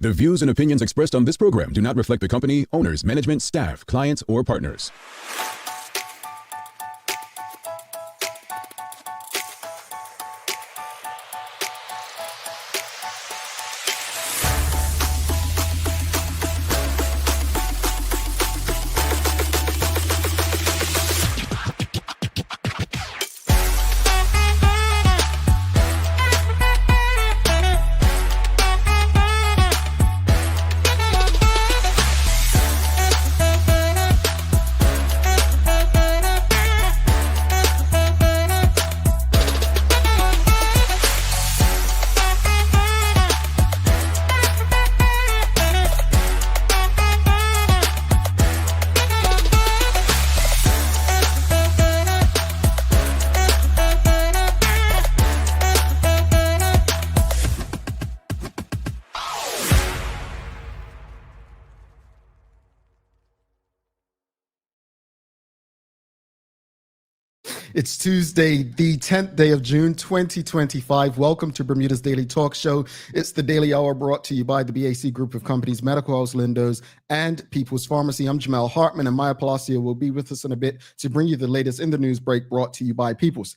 The views and opinions expressed on this program do not reflect the company, owners, management, staff, clients, or partners. It's Tuesday, the 10th day of June, 2025. Welcome to Bermuda's Daily Talk Show. It's the Daily Hour brought to you by the BAC Group of Companies, Medical House Lindos, and People's Pharmacy. I'm Jamel Hartman, and Maya Palacio will be with us in a bit to bring you the latest in the news break brought to you by People's.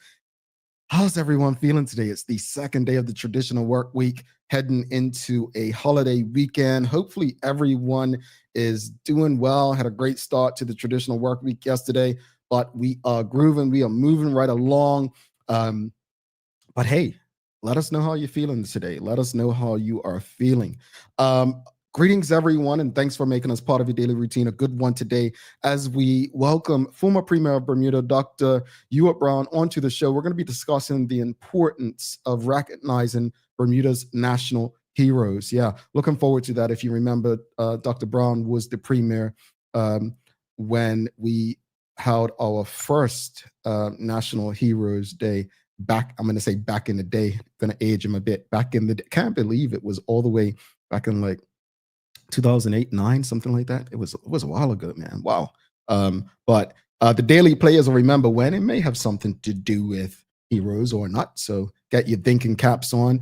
How's everyone feeling today? It's the second day of the traditional work week, heading into a holiday weekend. Hopefully everyone is doing well, had a great start to the traditional work week yesterday. But we are grooving, we are moving right along. But hey, let us know how you're feeling today. Let us know how you are feeling. Greetings, everyone, and thanks for making us part of your daily routine. A good one today as we welcome former Premier of Bermuda Dr. Ewart Brown onto the show. We're going to be discussing the importance of recognizing Bermuda's national heroes. Yeah, looking forward to that. If you remember, Dr. Brown was the Premier when we held our first National Heroes Day back. I'm going to say back in the day, going to age him a bit. Back in the day, can't believe it was all the way back in like 2008, 9, something like that. It was a while ago, man. Wow. But the daily players will remember when. It may have something to do with heroes or not. So get your thinking caps on.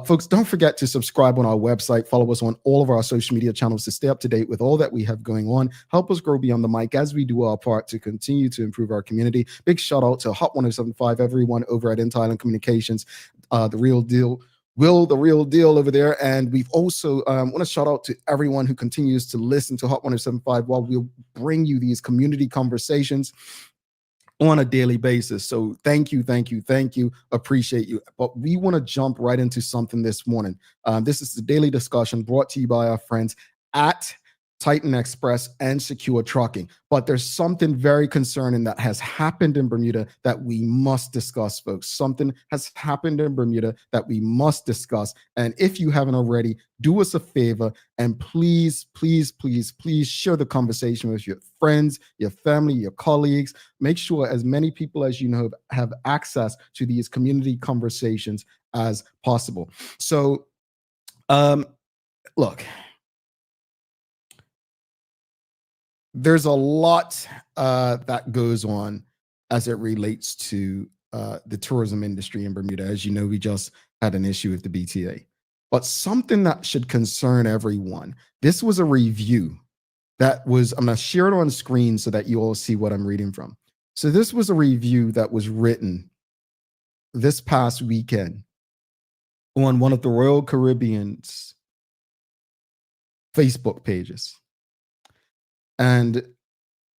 Folks, don't forget to subscribe on our website. Follow us on all of our social media channels to stay up to date with all that we have going on. Help us grow beyond the mic as we do our part to continue to improve our community. Big shout out to Hot 1075, everyone over at Intel Communications, the real deal. Will, the real deal over there. And we've also want to shout out to everyone who continues to listen to Hot 1075 while we'll bring you these community conversations on a daily basis. So thank you. Appreciate you. But we want to jump right into something this morning. This is the daily discussion brought to you by our friends at Titan Express and Secure Trucking. But there's something very concerning that has happened in Bermuda that we must discuss, folks. Something has happened in Bermuda that we must discuss. And if you haven't already, do us a favor and please share the conversation with your friends, your family, your colleagues. Make sure as many people as you know have access to these community conversations as possible. So, look, there's a lot that goes on as it relates to the tourism industry in Bermuda. As you know, we just had an issue with the BTA. But something that should concern everyone, this was a review that was, I'm going to share it on screen so that you all see what I'm reading from. So this was a review that was written this past weekend on one of the Royal Caribbean's Facebook pages. And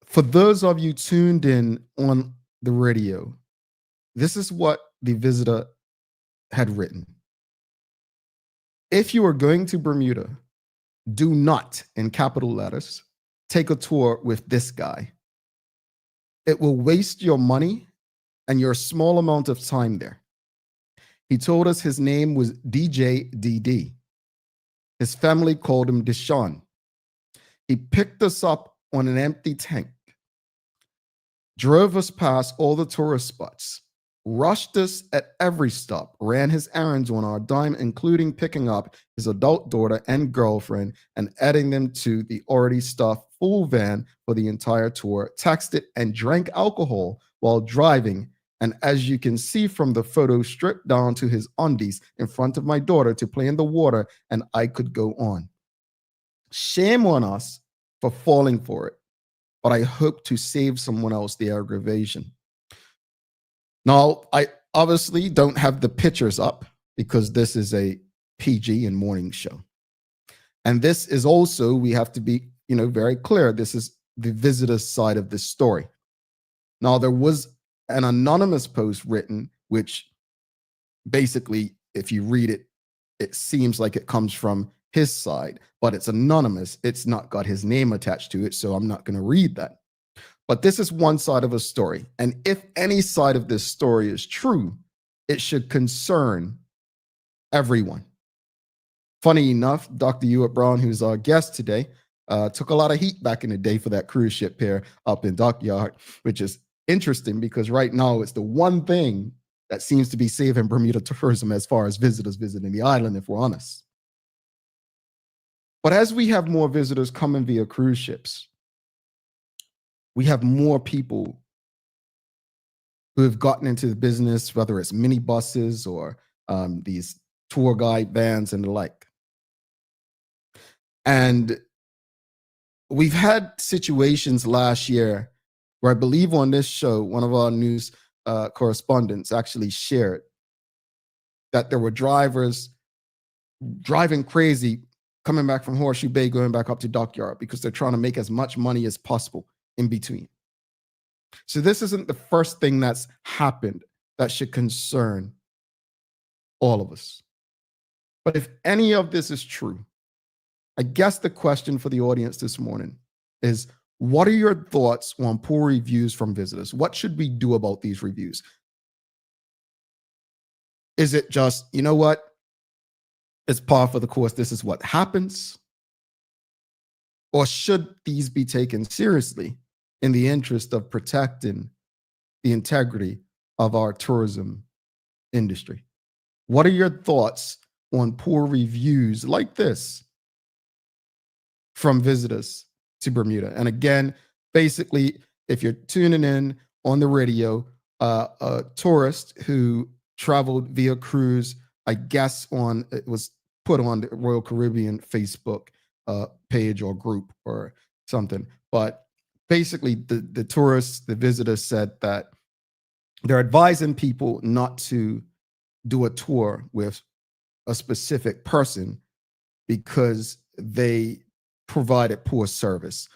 for those of you tuned in on the radio, this is what the visitor had written. If you are going to Bermuda, do not, in capital letters, take a tour with this guy. It will waste your money and your small amount of time there. He told us his name was DJ DD. His family called him Deshaun. He picked us up on an empty tank, drove us past all the tourist spots, rushed us at every stop, ran his errands on our dime, including picking up his adult daughter and girlfriend and adding them to the already stuffed full van for the entire tour, texted and drank alcohol while driving. And as you can see from the photo, stripped down to his undies in front of my daughter to play in the water, and I could go on. Shame on us for falling for it, but I hope to save someone else the aggravation. Now, I obviously don't have the pictures up because this is a PG and morning show. And this is also, we have to be, very clear. This is the visitor's side of this story. Now, there was an anonymous post written, which basically, if you read it, it seems like it comes from his side, but it's anonymous. It's not got his name attached to it, so I'm not going to read that. But this is one side of a story. And if any side of this story is true, it should concern everyone. Funny enough, Dr. Ewart Brown, who's our guest today, took a lot of heat back in the day for that cruise ship pair up in Dockyard, which is interesting because right now it's the one thing that seems to be saving Bermuda tourism as far as visitors visiting the island, if we're honest. But as we have more visitors coming via cruise ships, we have more people who have gotten into the business, whether it's minibuses or these tour guide vans and the like. And we've had situations last year where I believe on this show, one of our news correspondents actually shared that there were drivers driving crazy coming back from Horseshoe Bay, going back up to Dockyard because they're trying to make as much money as possible in between. So this isn't the first thing that's happened that should concern all of us. But if any of this is true, I guess the question for the audience this morning is, what are your thoughts on poor reviews from visitors? What should we do about these reviews? Is it just, you know what? It's par for the course. This is what happens. Or should these be taken seriously in the interest of protecting the integrity of our tourism industry? What are your thoughts on poor reviews like this from visitors to Bermuda? And again, basically, if you're tuning in on the radio, a tourist who traveled via cruise, I guess it was put on the Royal Caribbean Facebook page or group or something. But basically, the tourists, the visitors said that they're advising people not to do a tour with a specific person because they provided poor service.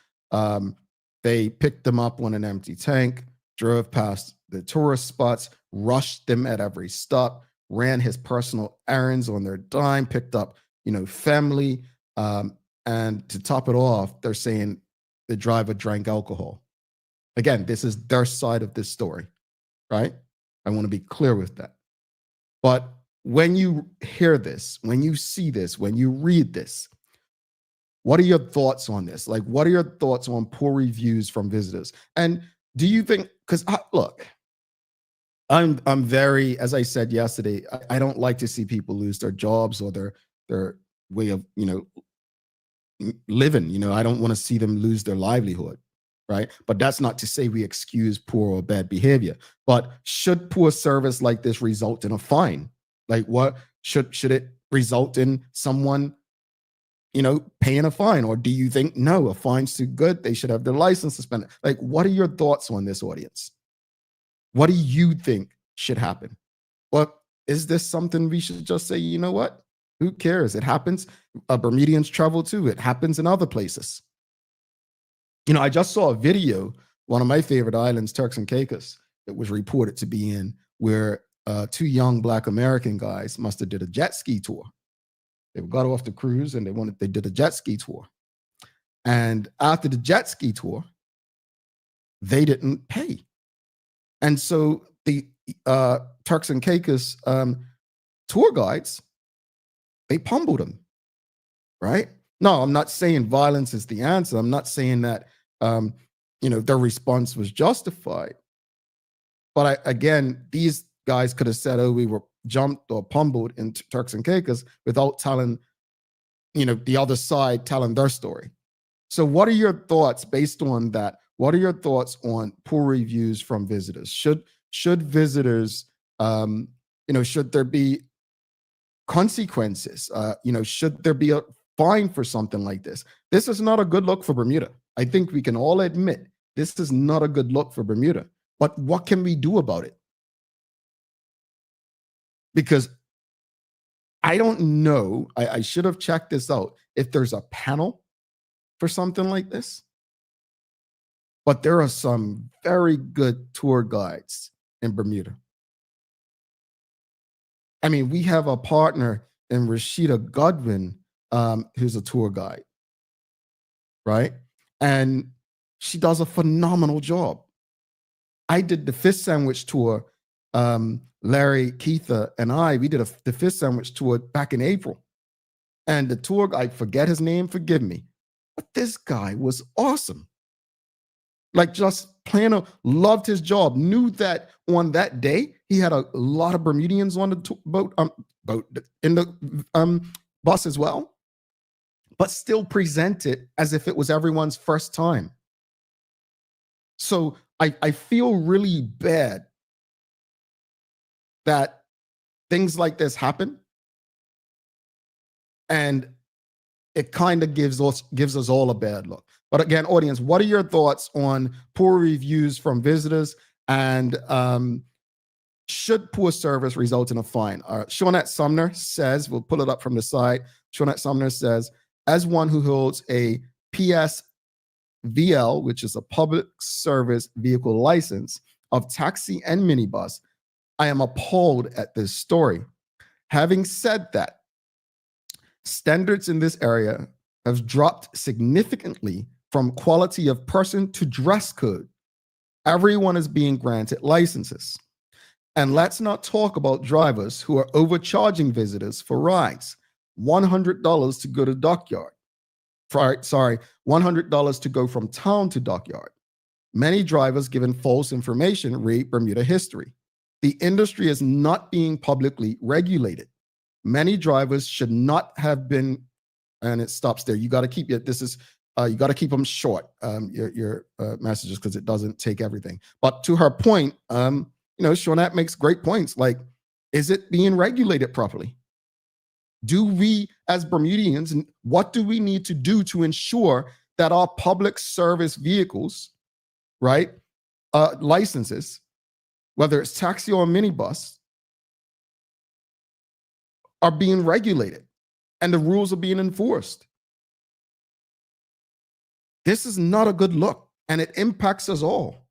They picked them up on an empty tank, drove past the tourist spots, rushed them at every stop, ran his personal errands on their dime, picked up, family. And to top it off, they're saying the driver drank alcohol. Again, this is their side of this story, right? I want to be clear with that. But when you hear this, when you see this, when you read this, what are your thoughts on this? Like, what are your thoughts on poor reviews from visitors? And do you think, because look, I'm very, as I said yesterday, I don't like to see people lose their jobs or their way of, living. I don't want to see them lose their livelihood, right? But that's not to say we excuse poor or bad behavior. But should poor service like this result in a fine? Like, what should it result in someone, paying a fine? Or do you think, no, a fine's too good, they should have their license suspended? Like, what are your thoughts on this, audience? What do you think should happen? Or is this something we should just say, you know what? Who cares? It happens. Bermudians travel too. It happens in other places. I just saw a video, one of my favorite islands, Turks and Caicos, it was reported to be in, where two young Black American guys must have did a jet ski tour. They got off the cruise and they did a jet ski tour. And after the jet ski tour, they didn't pay. And so the Turks and Caicos tour guides, they pummeled them, right? No, I'm not saying violence is the answer. I'm not saying that, their response was justified. But again, these guys could have said, oh, we were jumped or pummeled in Turks and Caicos without telling, the other side telling their story. So what are your thoughts based on that? What are your thoughts on poor reviews from visitors? Should visitors, should there be consequences? Should there be fine for something like this. This is not a good look for Bermuda. I think we can all admit this is not a good look for Bermuda. But what can we do about it? Because I don't know, I should have checked this out, if there's a panel for something like this. But there are some very good tour guides in Bermuda. I mean, we have a partner in Rashida Godwin, who's a tour guide, right? And she does a phenomenal job. I did the fish sandwich tour. Larry, Keitha, and we did the fish sandwich tour back in April. And the tour guide, forget his name, forgive me, but this guy was awesome. Like, just plain loved his job, knew that on that day he had a lot of Bermudians on the boat in the bus as well, but still presented as if it was everyone's first time. So I feel really bad that things like this happen, and it kind of gives us all a bad look. But again, audience, what are your thoughts on poor reviews from visitors, and should poor service result in a fine? Shawnette Sumner says, we'll pull it up from the side. Shawnette Sumner says, as one who holds a PSVL, which is a public service vehicle license of taxi and minibus, I am appalled at this story. Having said that, standards in this area have dropped significantly from quality of person to dress code. Everyone is being granted licenses. And let's not talk about drivers who are overcharging visitors for rides. $100 to go to dockyard. Sorry, $100 to go from town to dockyard. Many drivers given false information. Read Bermuda history. The industry is not being publicly regulated. Many drivers should not have been, and it stops there. You got to keep it. You got to keep them short, your messages, because it doesn't take everything. But to her point, Shawnette makes great points. Like, is it being regulated properly? Do we, as Bermudians, what do we need to do to ensure that our public service vehicles, right, licenses, whether it's taxi or minibus, are being regulated and the rules are being enforced? This is not a good look, and it impacts us all.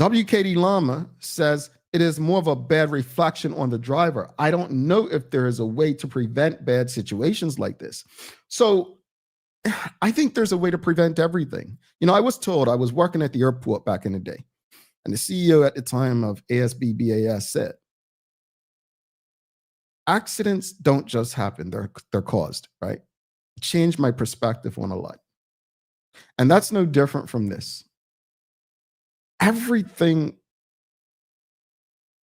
WKD Lama says it is more of a bad reflection on the driver. I don't know if there is a way to prevent bad situations like this. So I think there's a way to prevent everything. I was told, I was working at the airport back in the day, and the CEO at the time of ASBBAS said, accidents don't just happen, they're caused, right? Changed my perspective on a lot. And that's no different from this. Everything,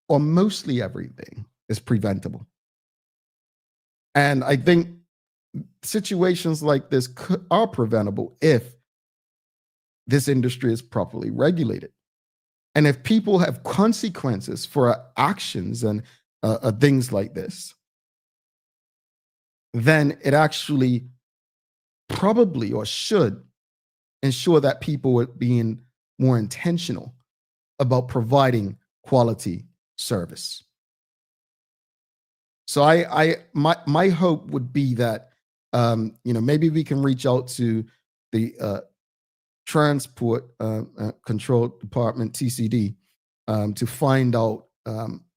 or mostly everything, is preventable. And I think situations like this are preventable if this industry is properly regulated. And if people have consequences for actions and things like this, then it actually probably, or should, ensure that people are being more intentional about providing quality service. So my hope would be that maybe we can reach out to the Transport Control Department, TCD, to find out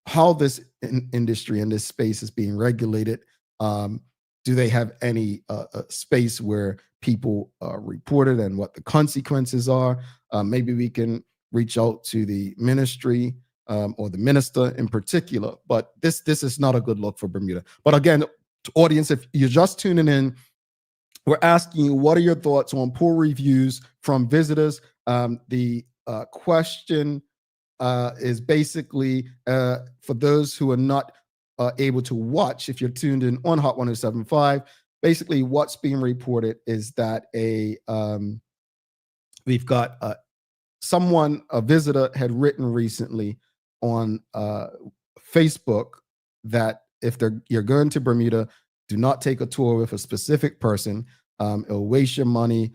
how this industry and this space is being regulated. Do they have any space where people are reported and what the consequences are? Maybe we can reach out to the ministry or the minister in particular. But this is not a good look for Bermuda. But again, audience, if you're just tuning in, we're asking you, what are your thoughts on poor reviews from visitors? The question is basically for those who are not able to watch, if you're tuned in on Hot 107.5, basically what's being reported is that we've got a visitor had written recently on Facebook that if you're going to Bermuda, Do not take a tour with a specific person. It'll waste your money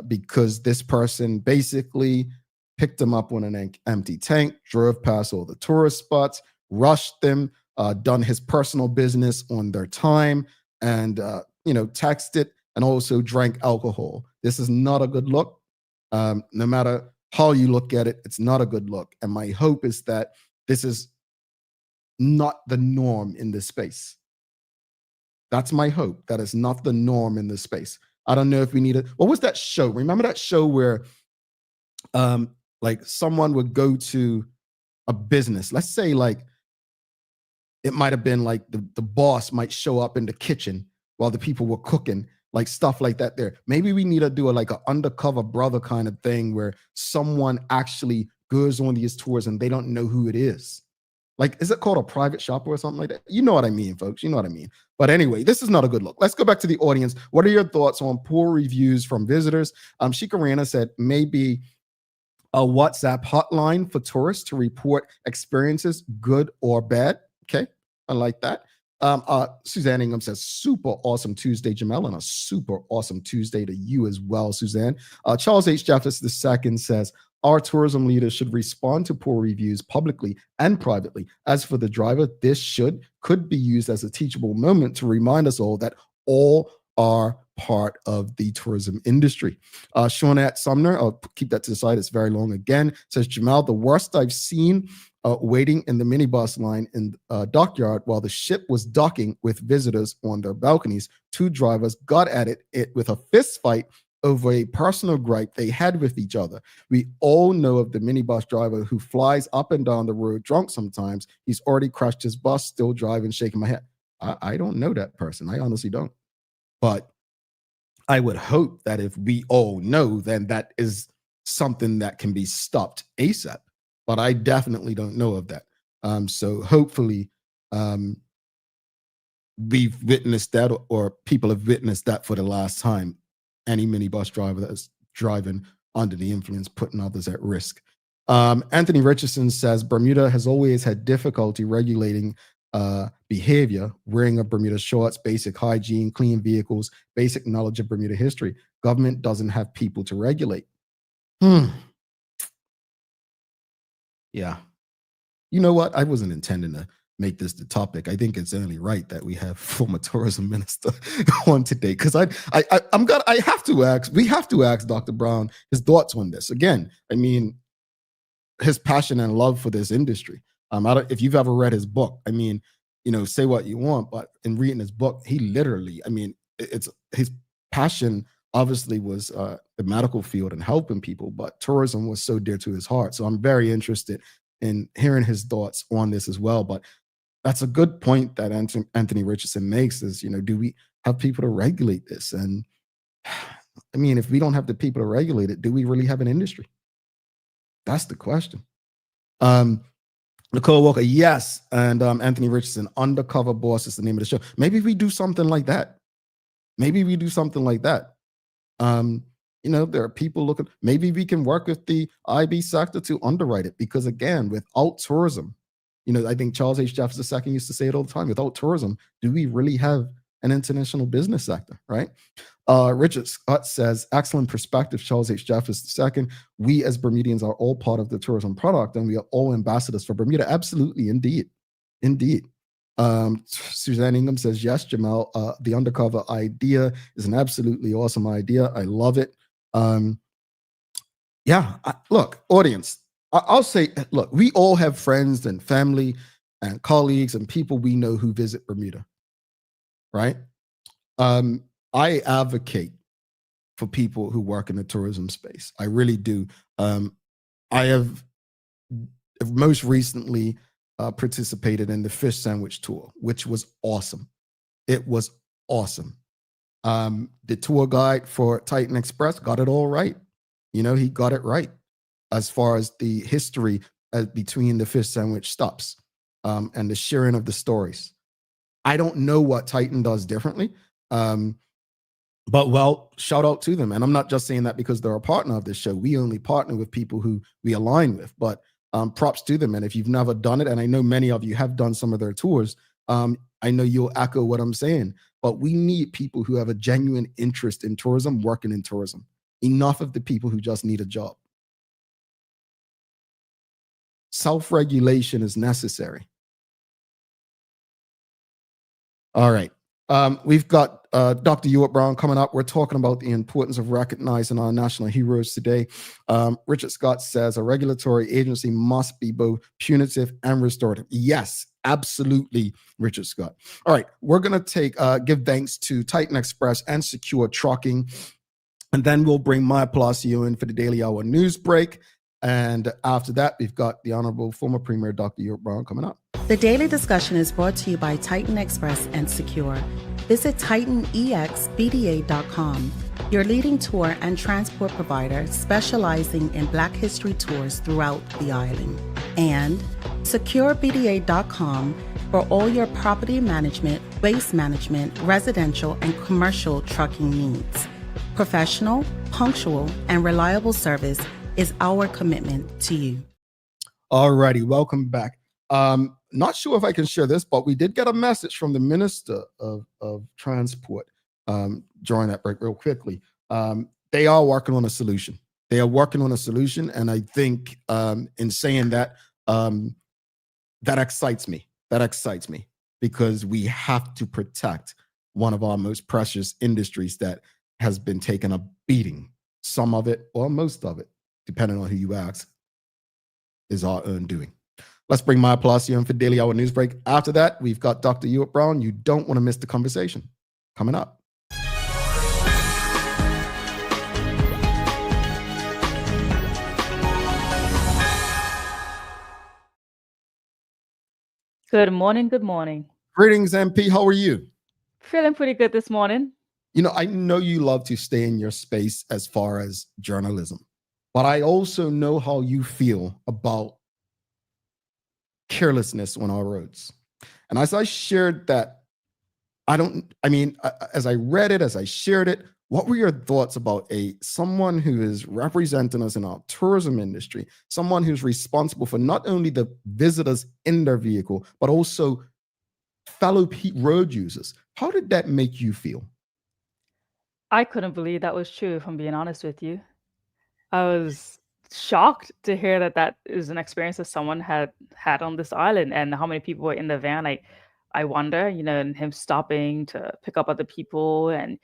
because this person basically picked them up on an empty tank, drove past all the tourist spots, rushed them, done his personal business on their time, and texted and also drank alcohol. This is not a good look. No matter how you look at it, it's not a good look. And my hope is that this is not the norm in this space. That's my hope. That is not the norm in this space. I don't know if we need it. What was that show? Remember that show where like someone would go to a business? Let's say like it might have been like the boss might show up in the kitchen while the people were cooking, like stuff like that there. Maybe we need to do like an undercover brother kind of thing where someone actually goes on these tours and they don't know who it is. Like, is it called a private shopper or something like that? You know what I mean, folks. You know what I mean. But anyway, this is not a good look. Let's go back to the audience. What are your thoughts on poor reviews from visitors? Shikarana said maybe a WhatsApp hotline for tourists to report experiences, good or bad. Okay, I like that. Suzanne Ingham says, super awesome Tuesday, Jamel, and a super awesome Tuesday to you as well, Suzanne. Charles H. Jeffers II says, our tourism leaders should respond to poor reviews publicly and privately. As for the driver, this could be used as a teachable moment to remind us all that all are part of the tourism industry. Shawnette Sumner, I'll keep that to the side, it's very long again, says, Jamal, the worst I've seen waiting in the minibus line in dockyard while the ship was docking with visitors on their balconies. Two drivers got at it with a fist fight over a personal gripe they had with each other. We all know of the minibus driver who flies up and down the road drunk sometimes. He's already crashed his bus, still driving, shaking my head. I don't know that person. I honestly don't. But I would hope that if we all know, then that is something that can be stopped ASAP. But I definitely don't know of that. So hopefully we've witnessed that, or people have witnessed that for the last time. Any minibus driver that is driving under the influence, putting others at risk. Anthony Richardson says, Bermuda has always had difficulty regulating behavior, wearing of Bermuda shorts, basic hygiene, clean vehicles, basic knowledge of Bermuda history. Government doesn't have people to regulate. Yeah. You know what? I wasn't intending to make this the topic. I think it's only right that we have former tourism minister on today, because we have to ask Dr. Brown his thoughts on this. Again, I mean, his passion and love for this industry. If you've ever read his book, I mean, say what you want, but in reading his book, he literally, I mean, it's his passion obviously was the medical field and helping people, but tourism was so dear to his heart. So I'm very interested in hearing his thoughts on this as well. But that's a good point that Anthony Richardson makes is, do we have people to regulate this? And I mean, if we don't have the people to regulate it, do we really have an industry? That's the question. Nicole Walker, yes. And Anthony Richardson, Undercover Boss is the name of the show. Maybe we do something like that. There are people looking, maybe we can work with the IB sector to underwrite it, because again, without tourism, I think Charles H. Jeffers II used to say it all the time, without tourism, do we really have an international business sector, right? Richard Scott says, excellent perspective, Charles H. Jeffers II. We as Bermudians are all part of the tourism product, and we are all ambassadors for Bermuda. Absolutely, indeed. Suzanne Ingham says, yes, Jamal, the undercover idea is an absolutely awesome idea. I love it. Look, audience, I'll say, look, we all have friends and family and colleagues and people we know who visit Bermuda, right? I advocate for people who work in the tourism space. I really do. I have most recently participated in the fish sandwich tour, which was awesome. It was awesome. The tour guide for Titan Express got it all right. He got it right as far as the history between the fish sandwich stops and the sharing of the stories. I don't know what Titan does differently, but shout out to them. And I'm not just saying that because they're a partner of this show. We only partner with people who we align with, but props to them. And if you've never done it, and I know many of you have done some of their tours, I know you'll echo what I'm saying, but we need people who have a genuine interest in tourism working in tourism. Enough of the people who just need a job. Self-regulation is necessary. All right. We've got Dr. Ewart Brown coming up. We're talking about the importance of recognizing our national heroes today. Richard Scott says a regulatory agency must be both punitive and restorative. Yes, absolutely, Richard Scott. All right, we're going to give thanks to Titan Express and Secure Trucking, and then we'll bring Maya Palacio in for the Daily Hour news break. And after that, we've got the Honorable former Premier Dr. Ewart Brown coming up. The daily discussion is brought to you by Titan Express and Secure. Visit TitanEXBDA.com, your leading tour and transport provider specializing in Black History tours throughout the island. And SecureBDA.com for all your property management, waste management, residential, and commercial trucking needs. Professional, punctual, and reliable service is our commitment to you. All righty, welcome back. Not sure if I can share this, but we did get a message from the Minister of Transport during that break real quickly. They are working on a solution. They are working on a solution. And I think in saying that, that excites me. That excites me because we have to protect one of our most precious industries that has been taking a beating. Some of it or most of it, depending on who you ask, is our own doing. Let's bring Maya Palacio in for Daily Hour News Break. After that, we've got Dr. Ewart Brown. You don't want to miss the conversation. Coming up. Good morning. Good morning. Greetings, MP. How are you? Feeling pretty good this morning. You know, I know you love to stay in your space as far as journalism, but I also know how you feel about carelessness on our roads. And as I shared that, as I read it, as I shared it, what were your thoughts about someone who is representing us in our tourism industry, someone who's responsible for not only the visitors in their vehicle, but also fellow road users? How did that make you feel? I couldn't believe that was true, if I'm being honest with you. I was shocked to hear that is an experience that someone had on this island and how many people were in the van. I wonder, and him stopping to pick up other people and,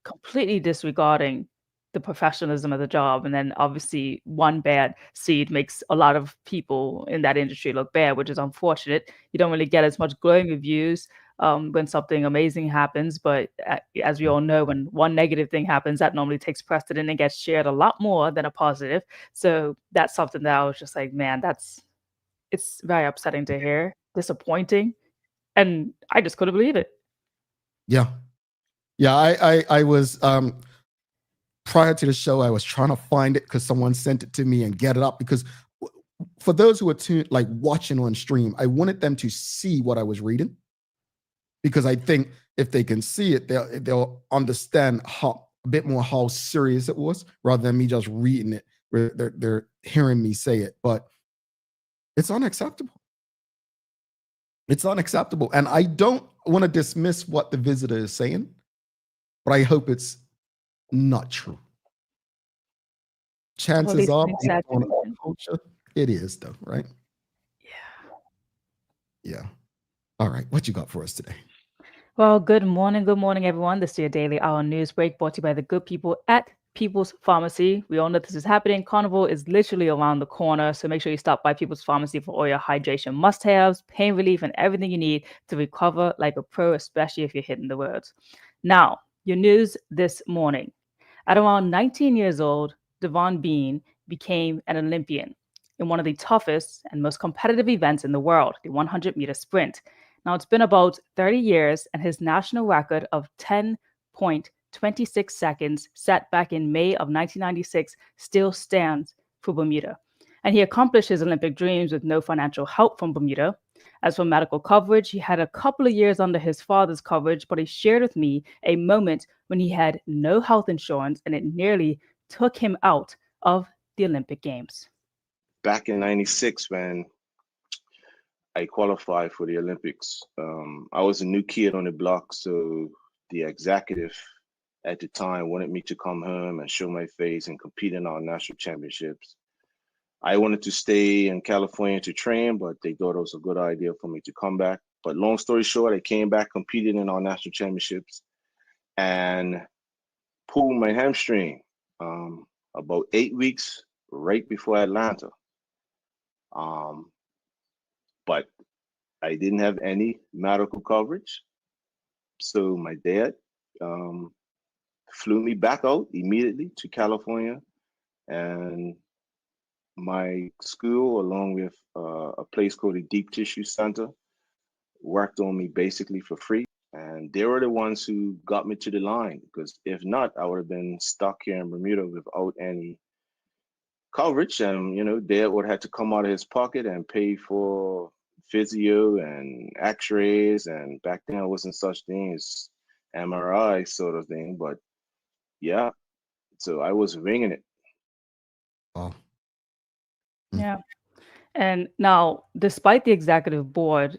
completely disregarding the professionalism of the job. And then obviously one bad seed makes a lot of people in that industry look bad, which is unfortunate. You don't really get as much glowing reviews when something amazing happens. But as we all know, when one negative thing happens, that normally takes precedent and gets shared a lot more than a positive. So that's something that I was just like, man, it's very upsetting to hear, disappointing. And I just couldn't believe it. Yeah. Yeah, I was, prior to the show, I was trying to find it because someone sent it to me and get it up, because for those who are watching on stream, I wanted them to see what I was reading, because I think if they can see it, they'll understand a bit more how serious it was, rather than me just reading it. They're hearing me say it, but it's unacceptable. It's unacceptable. And I don't want to dismiss what the visitor is saying, but I hope it's not true. Chances are, culture, it is though, right? Yeah. All right. What you got for us today? Well, good morning, everyone. This is your Daily Hour News Break, brought to you by the good people at People's Pharmacy. We all know this is happening. Carnival is literally around the corner, so make sure you stop by People's Pharmacy for all your hydration must-haves, pain relief, and everything you need to recover like a pro, especially if you're hitting the roads. Now, your news this morning. At around 19 years old, Devon Bean became an Olympian in one of the toughest and most competitive events in the world, the 100-meter sprint. Now, it's been about 30 years, and his national record of 10.26 seconds set back in May of 1996 still stands for Bermuda. And he accomplished his Olympic dreams with no financial help from Bermuda. As for medical coverage, he had a couple of years under his father's coverage, but he shared with me a moment when he had no health insurance and it nearly took him out of the Olympic Games. Back in 96, when I qualified for the Olympics. I was a new kid on the block, so the executive at the time wanted me to come home and show my face and compete in our national championships. I wanted to stay in California to train, but they thought it was a good idea for me to come back. But long story short, I came back, competed in our national championships, and pulled my hamstring about 8 weeks right before Atlanta. But I didn't have any medical coverage. So my dad flew me back out immediately to California, and my school, along with a place called the Deep Tissue Center, worked on me basically for free. And they were the ones who got me to the line, because if not, I would have been stuck here in Bermuda without any coverage. And, Dad would have had to come out of his pocket and pay for physio and x-rays. And back then, it wasn't such thing as MRI sort of thing. But yeah, so I was winging it. Wow. Yeah. And now, despite the executive board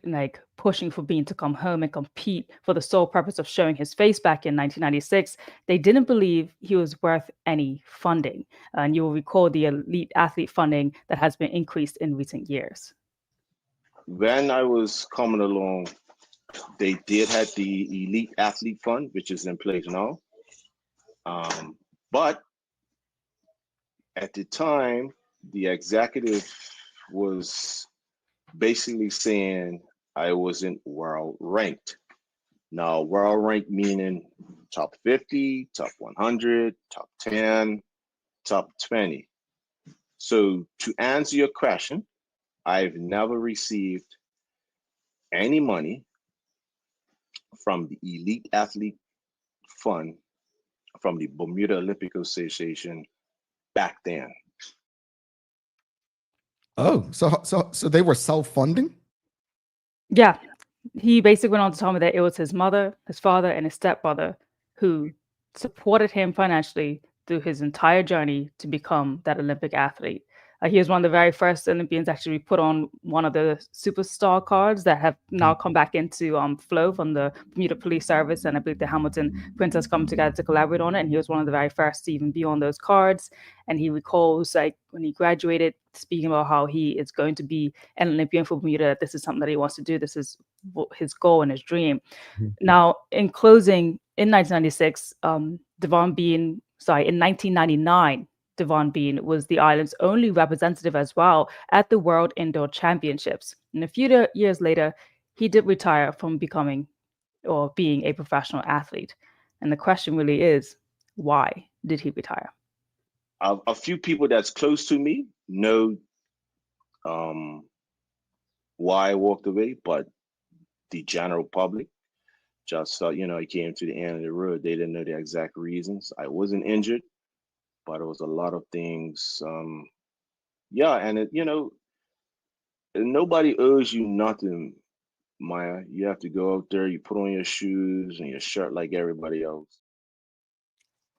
pushing for Bean to come home and compete for the sole purpose of showing his face back in 1996, they didn't believe he was worth any funding. And you will recall the elite athlete funding that has been increased in recent years. When I was coming along, they did have the elite athlete fund, which is in place now. But at the time, the executive was basically saying I wasn't world ranked. Now, world ranked meaning top 50, top 100, top 10, top 20. So to answer your question, I've never received any money from the Elite Athlete Fund from the Bermuda Olympic Association back then. Oh, so they were self-funding? Yeah. He basically went on to tell me that it was his mother, his father, and his stepbrother who supported him financially through his entire journey to become that Olympic athlete. He was one of the very first Olympians actually put on one of the superstar cards that have now come back into flow from the Bermuda Police Service, and I believe the Hamilton Princess come together to collaborate on it. And he was one of the very first to even be on those cards. And he recalls when he graduated, speaking about how he is going to be an Olympian for Bermuda. This is something that he wants to do. This is his goal and his dream. Mm-hmm. Now, in closing, in 1996, in 1999. Devon Bean was the island's only representative as well at the World Indoor Championships. And a few years later, he did retire from becoming or being a professional athlete. And the question really is, why did he retire? A few people that's close to me know why I walked away, but the general public just thought, he came to the end of the road. They didn't know the exact reasons. I wasn't injured, but it was a lot of things. And nobody owes you nothing, Maya. You have to go out there, you put on your shoes and your shirt like everybody else.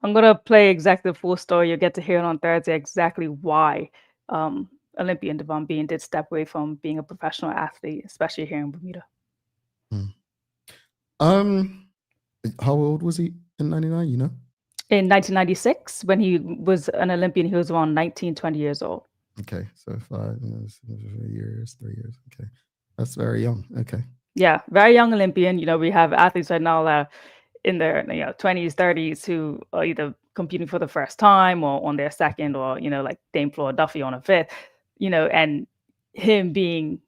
I'm going to play exactly the full story. You'll get to hear it on Thursday, exactly why Olympian Devon Bean did step away from being a professional athlete, especially here in Bermuda. How old was he in 99, In 1996, when he was an Olympian, he was around 19, 20 years old. Okay, so 5 years, 3 years. Okay, that's very young. Okay. Yeah, very young Olympian. We have athletes right now that are in their 20s, 30s who are either competing for the first time or on their second, or like Dame Flora Duffy on a fifth. And him being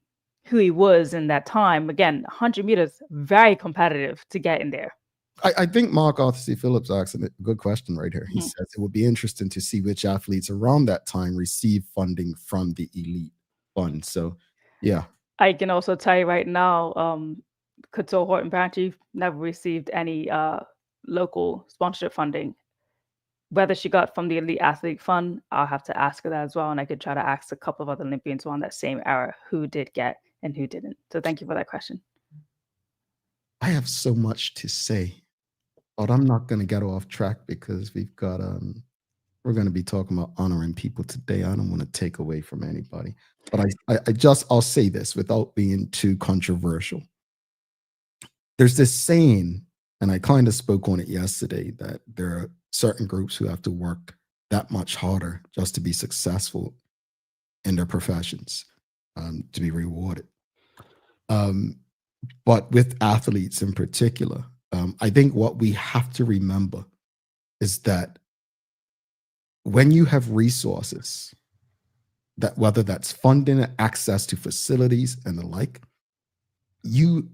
who he was in that time, again, 100 meters, very competitive to get in there. I think Mark Arthur C. Phillips asked a good question right here. He says it would be interesting to see which athletes around that time receive funding from the Elite Fund. So, yeah. I can also tell you right now, Couture Horton-Banshee never received any local sponsorship funding. Whether she got from the Elite Athlete Fund, I'll have to ask her that as well. And I could try to ask a couple of other Olympians on that same era who did get and who didn't. So thank you for that question. I have so much to say, but I'm not going to get off track because we've got we're going to be talking about honoring people today. I don't want to take away from anybody, but I'll say this without being too controversial. There's this saying, and I kind of spoke on it yesterday, that there are certain groups who have to work that much harder just to be successful in their professions, to be rewarded. But with athletes in particular, I think what we have to remember is that when you have resources, that whether that's funding, access to facilities and the like, you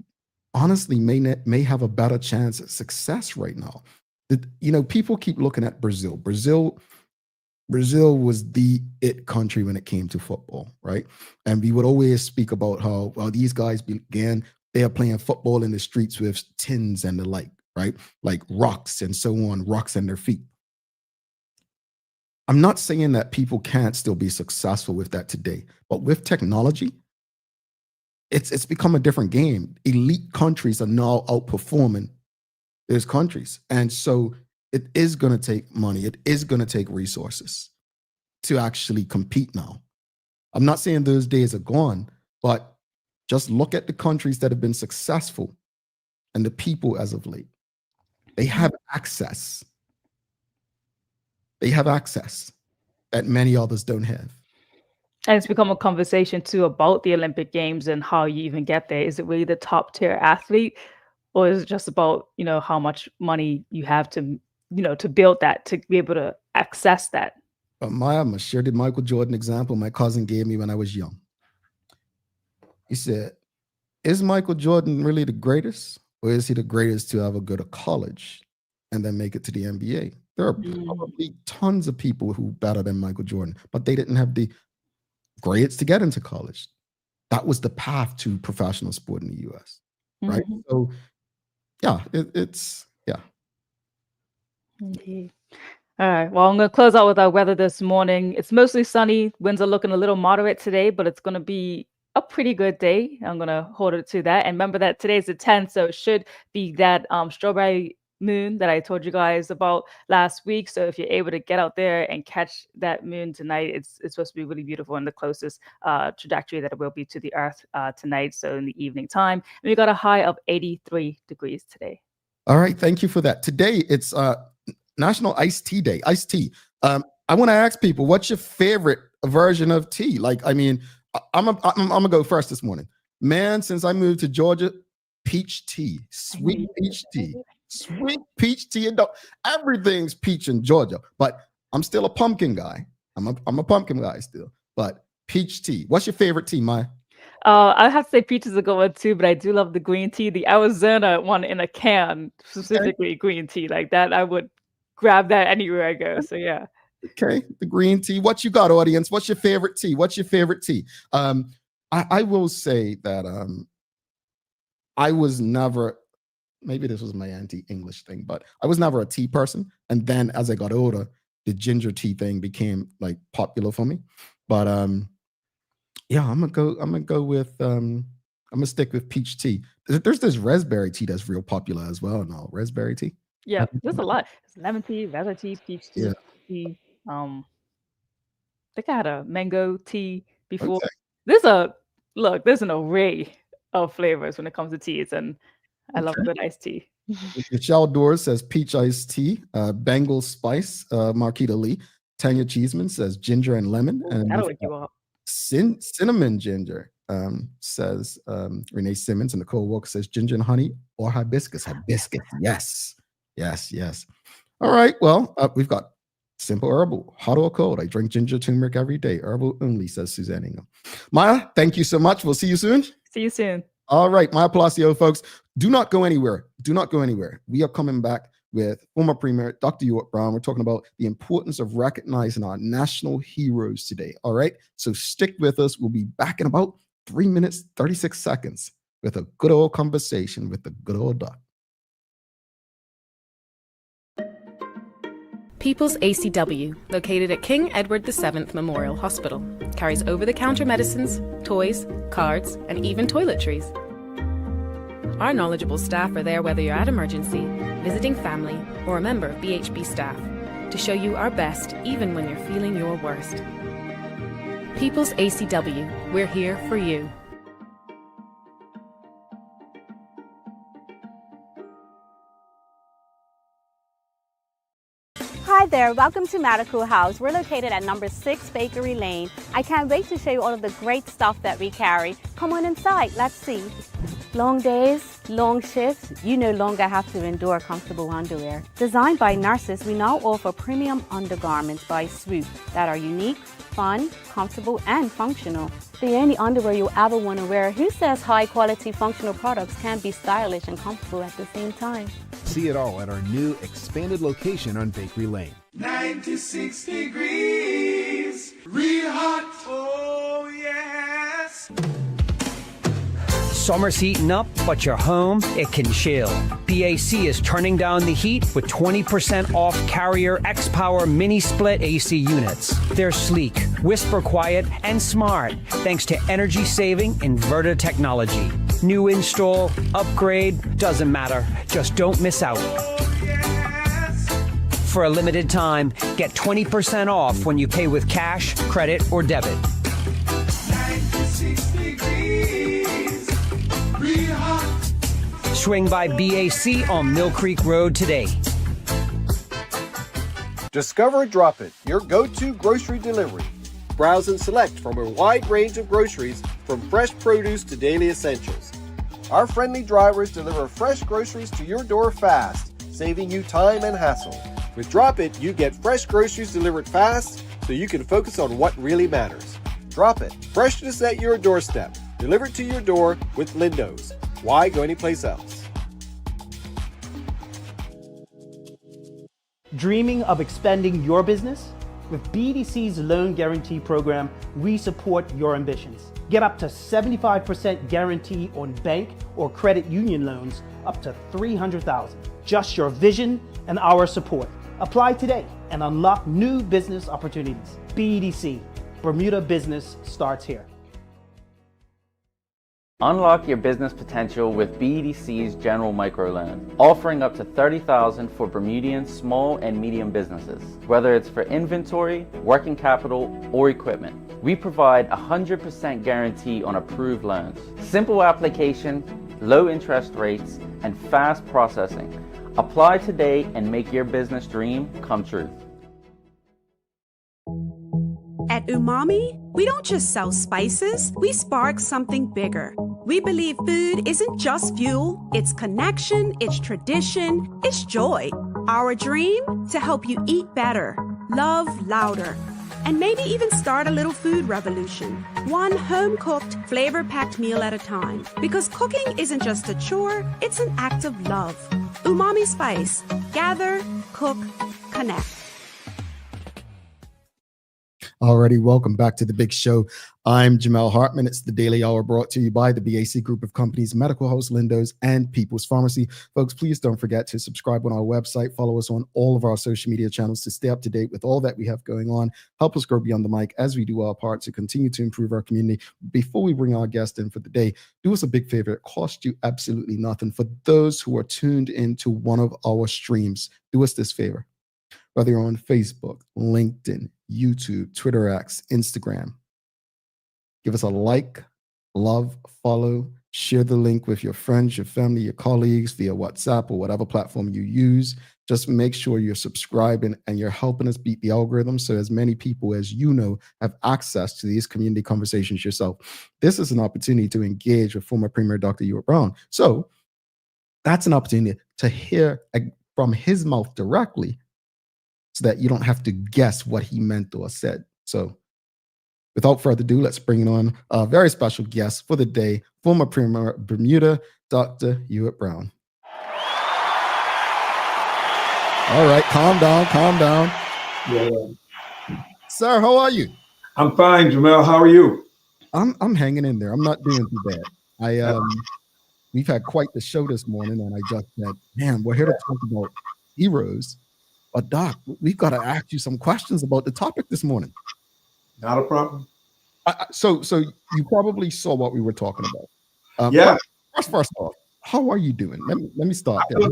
honestly may have a better chance at success right now. People keep looking at Brazil. Brazil was the it country when it came to football, right? And we would always speak about how, well, these guys they are playing football in the streets with tins and the like, right? Like rocks and so on, rocks in their feet. I'm not saying that people can't still be successful with that today, but with technology, it's become a different game. Elite countries are now outperforming those countries. And so it is going to take money. It is going to take resources to actually compete now. I'm not saying those days are gone, but just look at the countries that have been successful and the people as of late. They have access. They have access that many others don't have. And it's become a conversation too about the Olympic Games and how you even get there. Is it really the top tier athlete, or is it just about, how much money you have to, to build that, to be able to access that? I'm going to share the Michael Jordan example my cousin gave me when I was young. He said, is Michael Jordan really the greatest, or is he the greatest to ever go to college and then make it to the NBA? There are probably tons of people who better than Michael Jordan, but they didn't have the grades to get into college. That was the path to professional sport in the U.S., right? So, yeah, it's. Indeed. All right. Well, I'm going to close out with our weather this morning. It's mostly sunny. Winds are looking a little moderate today, but it's going to be a pretty good day. I'm going to hold it to that. And remember that today's the 10th, so it should be that strawberry moon that I told you guys about last week. So if you're able to get out there and catch that moon tonight, it's supposed to be really beautiful and the closest trajectory that it will be to the earth tonight. So in the evening time, and we got a high of 83 degrees today. All right. Thank you for that. Today it's National Iced Tea Day. Iced tea. I want to ask people, what's your favorite version of tea? Like, I mean, I'm gonna go first this morning. Man, since I moved to Georgia, peach tea, sweet peach tea. Sweet peach tea, and everything's peach in Georgia, but I'm still a pumpkin guy. I'm a pumpkin guy still, but peach tea. What's your favorite tea, Maya? I have to say peach is a good one too, but I do love the green tea, the Arizona one in a can, specifically green tea like that. I would grab that anywhere I go. So yeah. Okay, the green tea. What you got, audience? What's your favorite tea? What's your favorite tea? I will say that I was never. Maybe this was my anti-English thing, but I was never a tea person. And then as I got older, the ginger tea thing became like popular for me. But yeah, I'm gonna stick with peach tea. There's this raspberry tea that's real popular as well now. Raspberry tea. Yeah, there's a lot. There's lemon tea, raspberry tea, peach tea, tea. I think I had a mango tea before. Okay. There's an array of flavors when it comes to teas, and I love good iced tea. Michelle Doors says peach iced tea. Bengal Spice, Marquita Lee. Tanya Cheeseman says ginger and lemon. And that'll wake you up. Cinnamon ginger, says Renee Simmons. And Nicole Walker says ginger and honey or hibiscus. Hibiscus, yes. All right, well, we've got simple herbal, hot or cold. I drink ginger turmeric every day. Herbal only, says Suzanne Ingham. Maya, thank you so much. We'll see you soon. See you soon. All right, Maya Palacio, folks. Do not go anywhere. We are coming back with former Premier Dr. Ewart Brown. We're talking about the importance of recognizing our national heroes today. All right, so stick with us. We'll be back in about 3 minutes, 36 seconds with a good old conversation with the good old doc. People's ACW, located at King Edward VII Memorial Hospital, carries over-the-counter medicines, toys, cards, and even toiletries. Our knowledgeable staff are there whether you're at emergency, visiting family, or a member of BHB staff. to show you our best even when you're feeling your worst. People's ACW, we're here for you. Hi there, welcome to Medical House. We're located at number 6 Bakery Lane. I can't wait to show you all of the great stuff that we carry. Come on inside, let's see. Long days, long shifts, you no longer have to endure comfortable underwear. Designed by nurses, we now offer premium undergarments by Swoop that are unique, fun, comfortable, and functional. The only underwear you'll ever want to wear. Who says high-quality functional products can't be stylish and comfortable at the same time? See it all at our new expanded location on Bakery Lane. 96 degrees, real hot, oh yes. Summer's heating up, but your home, it can chill. BAC is turning down the heat with 20% off Carrier X-Power mini split AC units. They're sleek, whisper quiet, and smart thanks to energy-saving inverter technology. New install, upgrade, doesn't matter. Just don't miss out. For a limited time, get 20% off when you pay with cash, credit, or debit. 96 degrees, real hot. Swing by BAC on Mill Creek Road today. Discover Drop It, your go-to grocery delivery. Browse and select from a wide range of groceries, from fresh produce to daily essentials. Our friendly drivers deliver fresh groceries to your door fast, saving you time and hassle. With Drop It, you get fresh groceries delivered fast so you can focus on what really matters. Drop It, freshness at your doorstep, delivered to your door with Lindo's. Why go anyplace else? Dreaming of expanding your business? With BDC's Loan Guarantee Program, we support your ambitions. Get up to 75% guarantee on bank or credit union loans up to $300,000. Just your vision and our support. Apply today and unlock new business opportunities. BDC, Bermuda Business starts here. Unlock your business potential with BDC's General Microloan, offering up to $30,000 for Bermudian small and medium businesses, whether it's for inventory, working capital, or equipment. We provide 100% guarantee on approved loans. Simple application, low interest rates, and fast processing. Apply today and make your business dream come true. At Umami, we don't just sell spices, we spark something bigger. We believe food isn't just fuel, it's connection, it's tradition, it's joy. Our dream? To help you eat better, love louder, and maybe even start a little food revolution. One home-cooked, flavor-packed meal at a time. Because cooking isn't just a chore, it's an act of love. Umami Spice. Gather, cook, connect. Alrighty, welcome back to the big show. I'm Jamel Hartman. It's the Daily Hour brought to you by the BAC Group of Companies, Medical House Lindo's, and People's Pharmacy. Folks, please don't forget to subscribe on our website. Follow us on all of our social media channels to stay up to date with all that we have going on. Help us grow beyond the mic as we do our part to continue to improve our community. Before we bring our guest in for the day, do us a big favor. It costs you absolutely nothing. For those who are tuned into one of our streams, do us this favor. Whether you're on Facebook, LinkedIn, YouTube, Twitter X, Instagram, give us a like, love, follow, share the link with your friends, your family, your colleagues via WhatsApp or whatever platform you use. Just make sure you're subscribing and you're helping us beat the algorithm so as many people as you know have access to these community conversations yourself. This is an opportunity to engage with former Premier Dr. Ewart Brown. So that's an opportunity to hear from his mouth directly, so that you don't have to guess what he meant or said. So without further ado, let's bring on a very special guest for the day, former Premier of Bermuda, Dr. Ewart Brown. All right, calm down. Yeah. Sir, how are you? I'm fine, Jamel. How are you? I'm hanging in there. I'm not doing too bad. We've had quite the show this morning, and I just said, man, we're here to talk about heroes. But Doc, we've got to ask you some questions about the topic this morning. Not a problem. So you probably saw what we were talking about. Yeah. First off, how are you doing? Let me start there.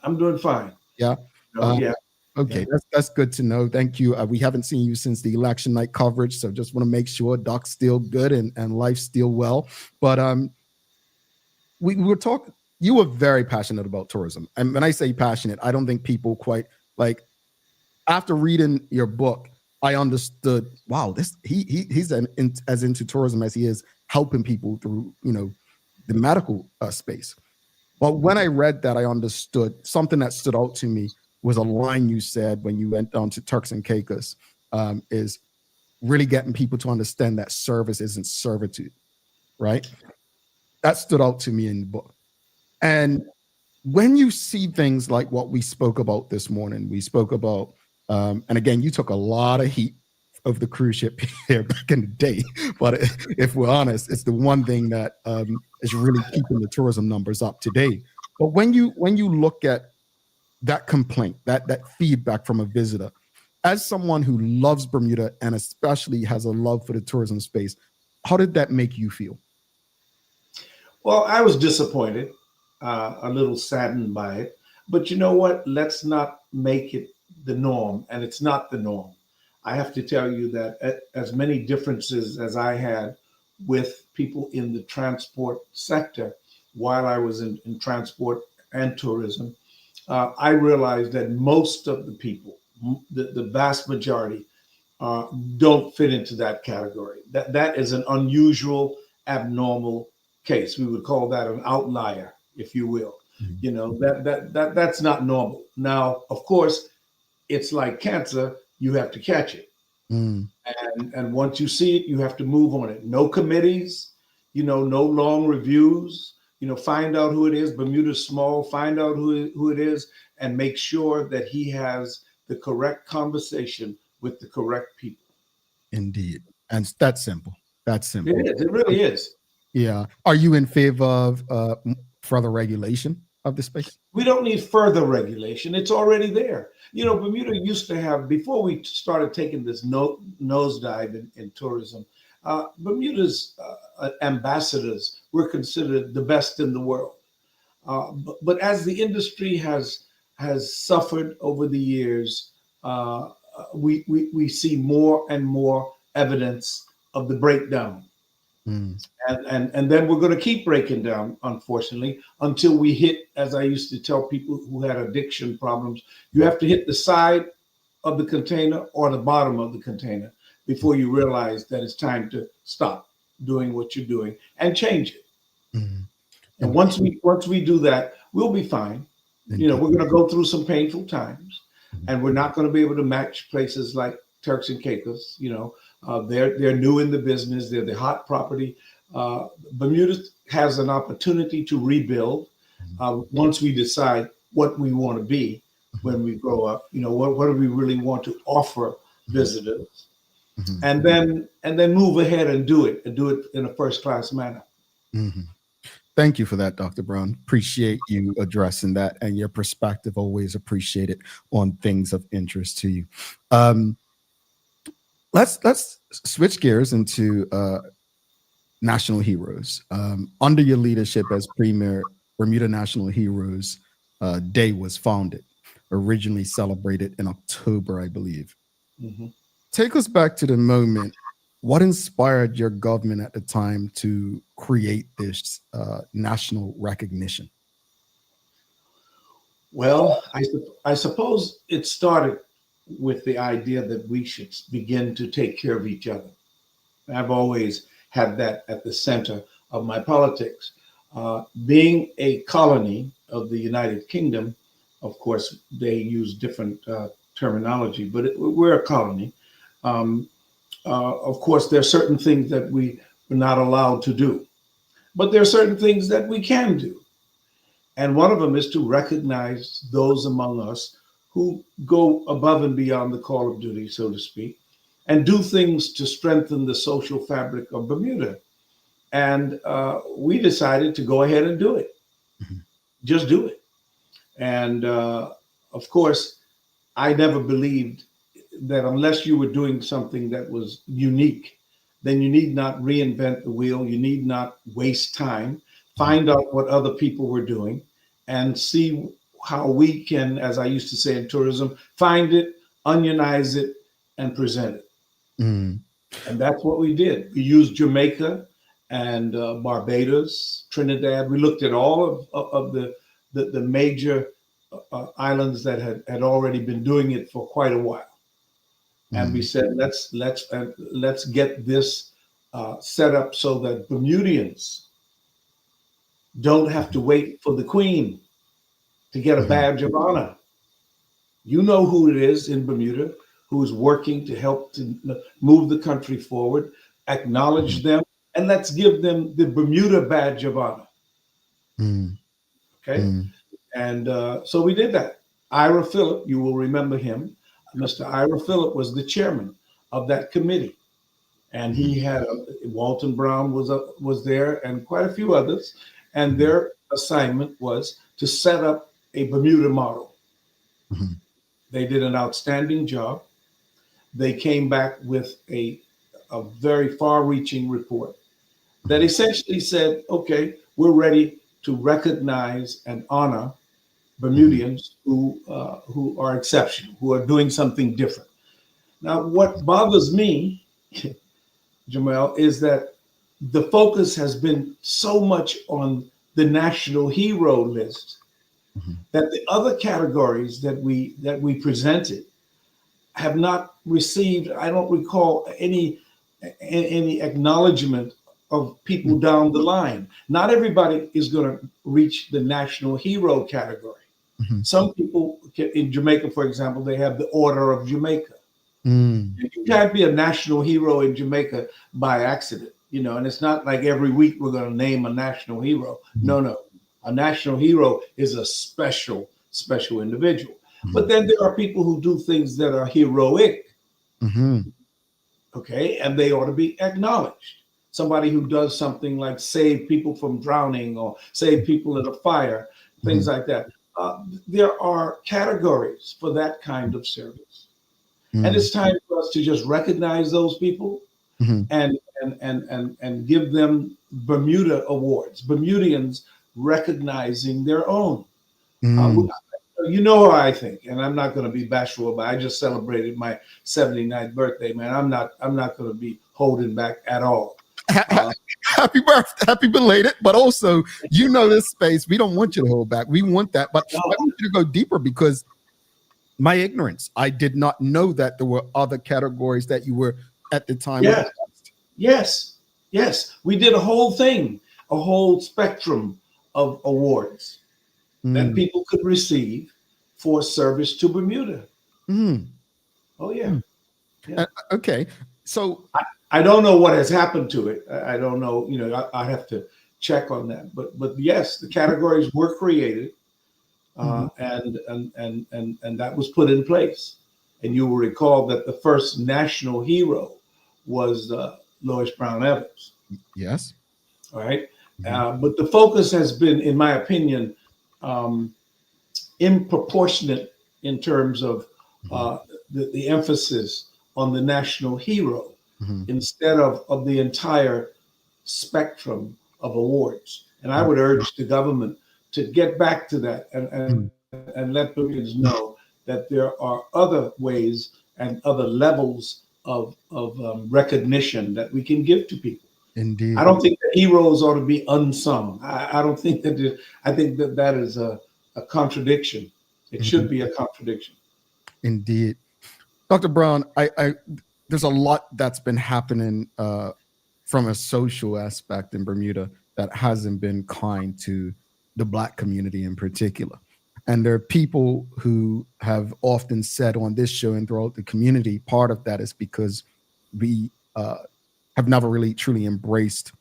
I'm doing fine. Yeah. Yeah. Okay, that's good to know. Thank you. We haven't seen you since the election night coverage, so just want to make sure Doc's still good and life's still well. But we were talking. You were very passionate about tourism, and when I say passionate, I don't think people quite like. After reading your book, I understood. Wow, he's as into tourism as he is helping people through the medical space. But when I read that, I understood something that stood out to me was a line you said when you went down to Turks and Caicos, is really getting people to understand that service isn't servitude, right? That stood out to me in the book. And when you see things like what we spoke about this morning, we spoke about, and again, you took a lot of heat of the cruise ship here back in the day. But if we're honest, it's the one thing that is really keeping the tourism numbers up today. But when you look at that complaint, that feedback from a visitor, as someone who loves Bermuda and especially has a love for the tourism space, how did that make you feel? Well, I was disappointed, a little saddened by it. But you know what? Let's not make it the norm, and it's not the norm. I have to tell you that as many differences as I had with people in the transport sector while I was in transport and tourism, I realized that most of the people, the vast majority, don't fit into that category. That is an unusual, abnormal case. We would call that an outlier, if you will. You know, that's not normal. Now, of course, it's like cancer, you have to catch it. And once you see it, you have to move on it. No committees, no long reviews, find out who it is. Bermuda's small, find out who it is and make sure that he has the correct conversation with the correct people. Indeed. And that's simple. That's simple. It is. It really is. Yeah. Are you in favor of further regulation of the space? We don't need further regulation. It's already there. Bermuda used to have, before we started taking this nosedive in tourism, Bermuda's ambassadors were considered the best in the world. But as the industry has suffered over the years, we see more and more evidence of the breakdown. And then we're going to keep breaking down, unfortunately, until we hit, as I used to tell people who had addiction problems, you have to hit the side of the container or the bottom of the container before you realize that it's time to stop doing what you're doing and change it. And once we do that, we'll be fine. We're going to go through some painful times, and we're not going to be able to match places like Turks and Caicos. They're new in the business. They're the hot property. Bermuda has an opportunity to rebuild once we decide what we want to be when we grow up. What do we really want to offer visitors, and then move ahead and do it in a first-class manner. Thank you for that, Dr. Brown. Appreciate you addressing that and your perspective. Always appreciate it on things of interest to you. Let's switch gears into national heroes. Under your leadership as Premier, Bermuda National Heroes Day was founded, originally celebrated in October, I believe. Take us back to the moment. What inspired your government at the time to create this national recognition? Well, I suppose it started with the idea that we should begin to take care of each other. I've always had that at the center of my politics. Being a colony of the United Kingdom, of course, they use different terminology, but we're a colony. Of course, there are certain things that we're not allowed to do, but there are certain things that we can do. And one of them is to recognize those among us who go above and beyond the call of duty, so to speak, and do things to strengthen the social fabric of Bermuda. And we decided to go ahead and do it. Just do it. And of course, I never believed that unless you were doing something that was unique, then you need not reinvent the wheel. You need not waste time. Find out what other people were doing and see how we can, as I used to say in tourism, find it, onionize it, and present it. Mm. And that's what we did. We used Jamaica and Barbados, Trinidad. We looked at all of the major islands that had already been doing it for quite a while. And we said, let's get this set up so that Bermudians don't have to wait for the Queen to get a badge of honor. You know who it is in Bermuda who is working to help to move the country forward. Acknowledge them, and let's give them the Bermuda badge of honor. Okay, and so we did that. Ira Phillip, you will remember him. Mr. Ira Phillip was the chairman of that committee, and he had Walton Brown was there, and quite a few others. And their assignment was to set up a Bermuda model. They did an outstanding job. They came back with a very far-reaching report that essentially said, okay, we're ready to recognize and honor Bermudians who are exceptional, who are doing something different. Now, what bothers me, Jamel, is that the focus has been so much on the national hero list that the other categories that we presented have not received, I don't recall any acknowledgement of people down the line. Not everybody is going to reach the national hero category. Some people in Jamaica, for example, they have the Order of Jamaica. You can't be a national hero in Jamaica by accident, and it's not like every week we're going to name a national hero. No. A national hero is a special individual. But then there are people who do things that are heroic. Okay, and they ought to be acknowledged. Somebody who does something like save people from drowning or save people in a fire, things like that. There are categories for that kind of service. And it's time for us to just recognize those people and give them Bermuda awards, Bermudians recognizing their own. You know how I think, and I'm not going to be bashful about it. I just celebrated my 79th birthday, man. I'm not going to be holding back at all. Happy birthday, happy belated, but also, this space, we don't want you to hold back. We want that, but I want you to go deeper because my ignorance, I did not know that there were other categories that you were at the time. Yes. We did a whole thing, a whole spectrum of awards that people could receive for service to Bermuda. Oh, yeah. Okay. So I don't know what has happened to it. I don't know, I have to check on that. But yes, the categories were created and that was put in place. And you will recall that the first national hero was Lois Brown Evans. Yes. All right. But the focus has been, in my opinion, improportionate in terms of the emphasis on the national hero instead of the entire spectrum of awards. And I would urge the government to get back to that and let Bermudians know that there are other ways and other levels of recognition that we can give to people. Indeed. I don't think that heroes ought to be unsung. I don't think that. I think that is a contradiction. It should be a contradiction. Indeed, Dr. Brown. There's a lot that's been happening from a social aspect in Bermuda that hasn't been kind to the Black community in particular. And there are people who have often said on this show and throughout the community, part of that is because we have never really truly embraced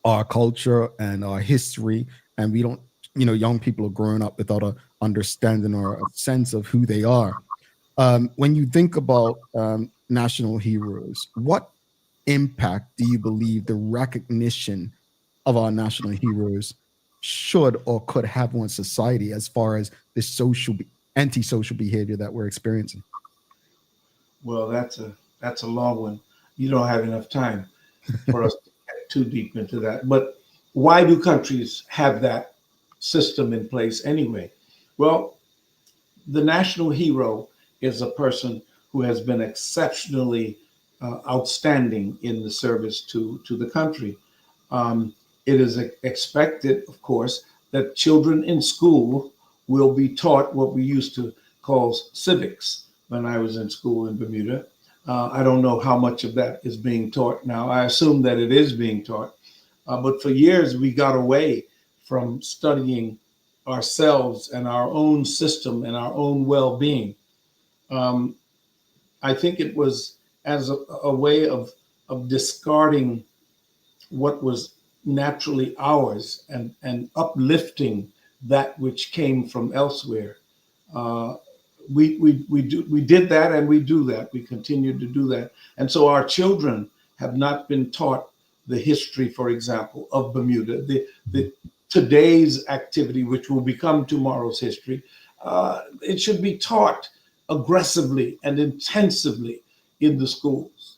our culture and our history. And we don't, young people are growing up without an understanding or a sense of who they are. When you think about national heroes, what impact do you believe the recognition of our national heroes should or could have on society as far as this antisocial behavior that we're experiencing? Well, that's a long one. You don't have enough time for us to get too deep into that. But why do countries have that system in place anyway? Well, the national hero is a person who has been exceptionally outstanding in the service to the country. It is expected, of course, that children in school will be taught what we used to call civics when I was in school in Bermuda. I don't know how much of that is being taught now. I assume that it is being taught. But for years, we got away from studying ourselves and our own system and our own well being. Um, I think it was as a way of discarding what was naturally ours and uplifting that which came from elsewhere. Uh, we did that and we do that. We continue to do that. And so our children have not been taught the history, for example, of Bermuda, the today's activity, which will become tomorrow's history. It should be taught aggressively and intensively in the schools.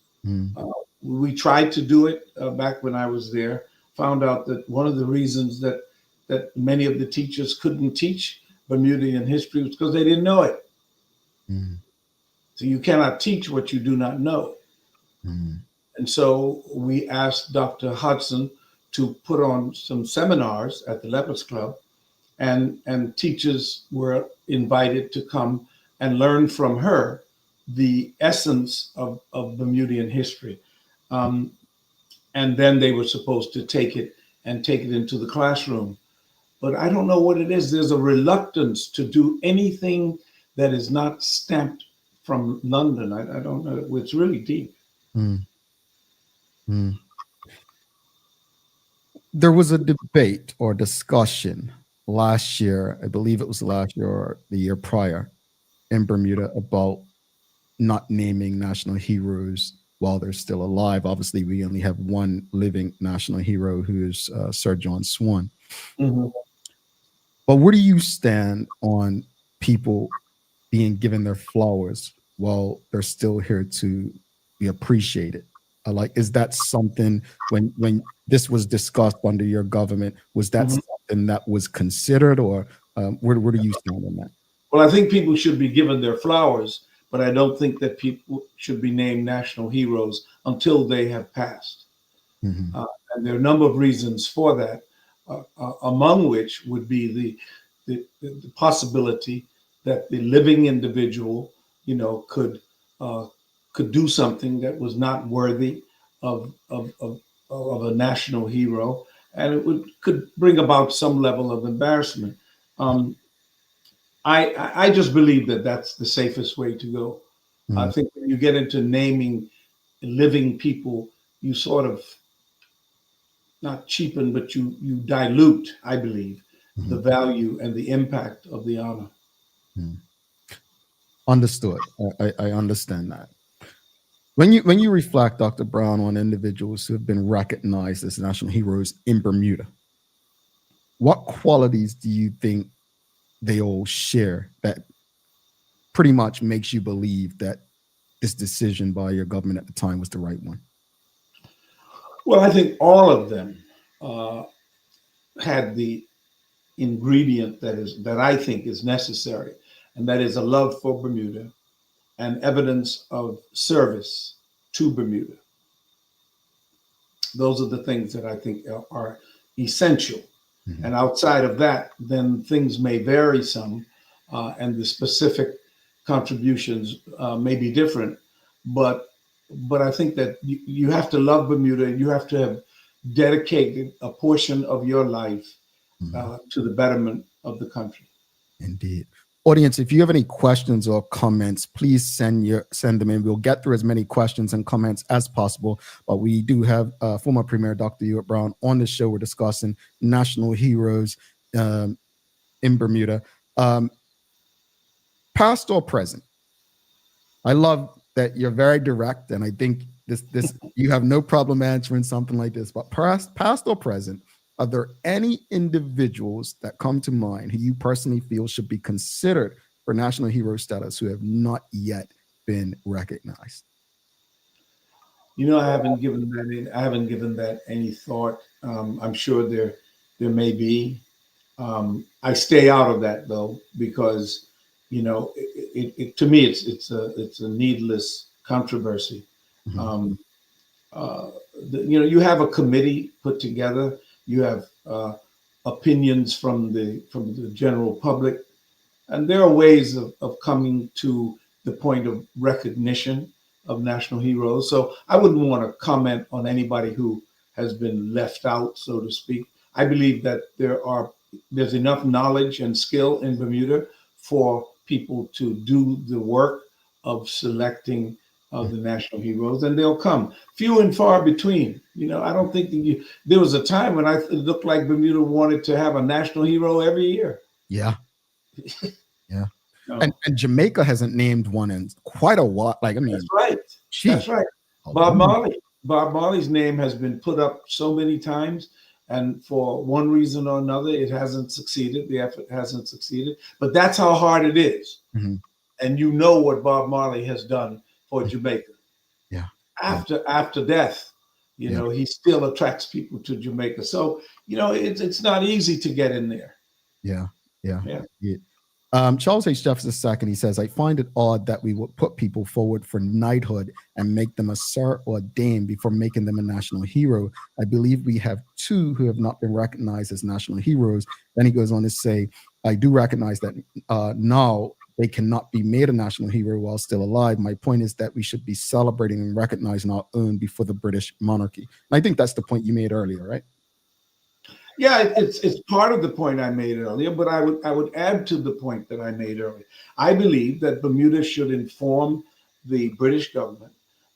We tried to do it back when I was there, found out that one of the reasons that many of the teachers couldn't teach Bermudian history was because they didn't know it. So you cannot teach what you do not know. And so we asked Dr. Hudson to put on some seminars at the Lepers Club, and teachers were invited to come and learn from her the essence of Bermudian history. And then they were supposed to take it into the classroom. But I don't know what it is. There's a reluctance to do anything that is not stamped from London. I don't know. It's really deep. There was a debate or discussion last year, I believe it was last year or the year prior, in Bermuda about not naming national heroes while they're still alive. Obviously, we only have one living national hero, who is Sir John Swan. But where do you stand on people being given their flowers while they're still here to be appreciated? Is that something, when this was discussed under your government, was that something that was considered, or where do you stand on that? Well, I think people should be given their flowers, but I don't think that people should be named national heroes until they have passed. And there are a number of reasons for that, among which would be the possibility that the living individual, could do something that was not worthy of a national hero, and it could bring about some level of embarrassment. I just believe that that's the safest way to go. I think when you get into naming living people, you sort of not cheapen, but you dilute, I believe, the value and the impact of the honor. Understood. I understand that. When you reflect, Dr. Brown, on individuals who have been recognized as national heroes in Bermuda, what qualities do you think they all share that pretty much makes you believe that this decision by your government at the time was the right one? Well, I think all of them had the ingredient that I think is necessary, and that is a love for Bermuda and evidence of service to Bermuda. Those are the things that I think are essential. And outside of that, then things may vary some, and the specific contributions may be different. But I think that you have to love Bermuda, and you have to have dedicated a portion of your life to the betterment of the country. Indeed. Audience, if you have any questions or comments, please send them in. We'll get through as many questions and comments as possible. But we do have former Premier Dr. Ewart Brown on the show. We're discussing national heroes in Bermuda. Past or present? I love that you're very direct, and I think this you have no problem answering something like this. But past or present, are there any individuals that come to mind who you personally feel should be considered for national hero status who have not yet been recognized? I haven't given that any thought. I'm sure there may be. I stay out of that though, because to me it's a needless controversy. Um, you have a committee put together. You have opinions from the general public, and there are ways of coming to the point of recognition of national heroes. So I wouldn't want to comment on anybody who has been left out, so to speak. I believe that there's enough knowledge and skill in Bermuda for people to do the work of selecting the national heroes, and they'll come. Few and far between. I don't think there was a time when it looked like Bermuda wanted to have a national hero every year. Yeah. Yeah. No. And Jamaica hasn't named one in quite a while. Like, I mean, that's right. That's right. Bob Marley's name has been put up so many times, and for one reason or another, it hasn't succeeded. The effort hasn't succeeded. But that's how hard it is. Mm-hmm. And you know what Bob Marley has done for Jamaica. Yeah. After death, he still attracts people to Jamaica. So, it's not easy to get in there. Yeah. Charles H. Jefferson II, he says, I find it odd that we would put people forward for knighthood and make them a sir or dame before making them a national hero. I believe we have two who have not been recognized as national heroes. Then he goes on to say, I do recognize that now they cannot be made a national hero while still alive. My point is that we should be celebrating and recognizing our own before the British monarchy. And I think that's the point you made earlier, right? Yeah, it's part of the point I made earlier, but I would add to the point that I made earlier. I believe that Bermuda should inform the British government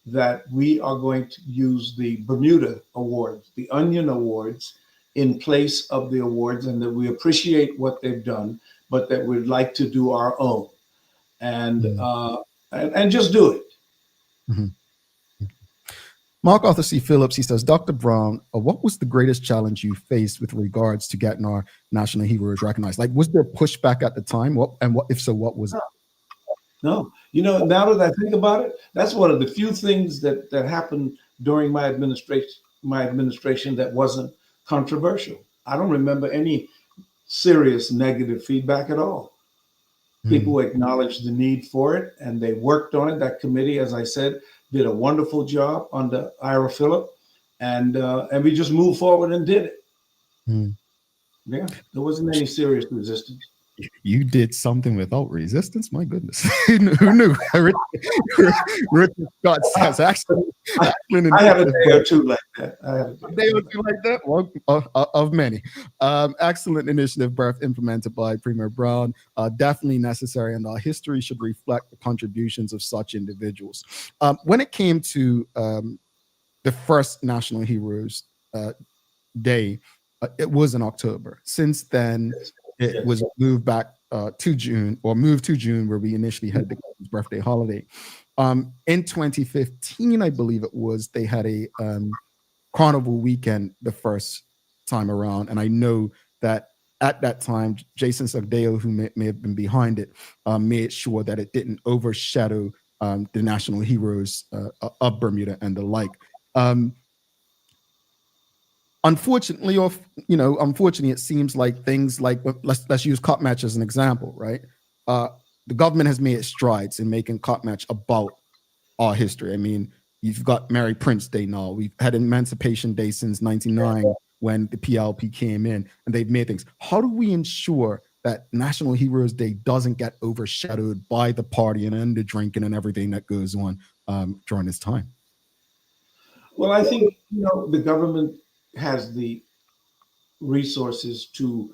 that we are going to use the Bermuda Awards, the Onion Awards, in place of the awards, and that we appreciate what they've done, but that we'd like to do our own, and just do it. Mm-hmm. Mark Arthur C. Phillips, he says, Dr. Brown, what was the greatest challenge you faced with regards to getting our national heroes recognized? Like, was there pushback at the time? If so, what was it? No. Now that I think about it, that's one of the few things that happened during my administration that wasn't controversial. I don't remember any serious negative feedback at all. People acknowledged the need for it, and they worked on it. That committee, as I said, did a wonderful job under Ira Phillip, and we just moved forward and did it. Yeah, there wasn't any serious resistance. You did something without resistance? My goodness. Who knew? Richard Scott says, actually, I have a day or two like that. A day or two like that? One of many. Excellent initiative, birth implemented by Premier Brown. Definitely necessary, and our history should reflect the contributions of such individuals. When it came to the first National Heroes Day, it was in October. Since then, it was moved back to June, where we initially had the birthday holiday. In 2015, I believe it was, they had a carnival weekend the first time around. And I know that at that time, Jason Sugdeo, who may have been behind it, made sure that it didn't overshadow the national heroes of Bermuda and the like. Unfortunately, it seems like things like, let's use Cup Match as an example, right? The government has made strides in making Cup Match about our history. I mean, you've got Mary Prince Day now. We've had Emancipation Day since 1999 when the PLP came in, and they've made things. How do we ensure that National Heroes Day doesn't get overshadowed by the partying and the drinking and everything that goes on during this time? Well, I think, the government has the resources to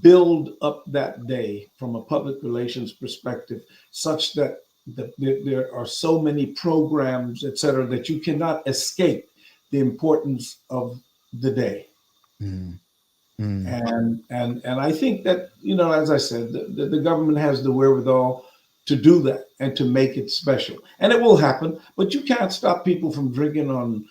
build up that day from a public relations perspective, such that there are so many programs, et cetera, that you cannot escape the importance of the day. And I think that, as I said, the government has the wherewithal to do that and to make it special. And it will happen, but you can't stop people from drinking on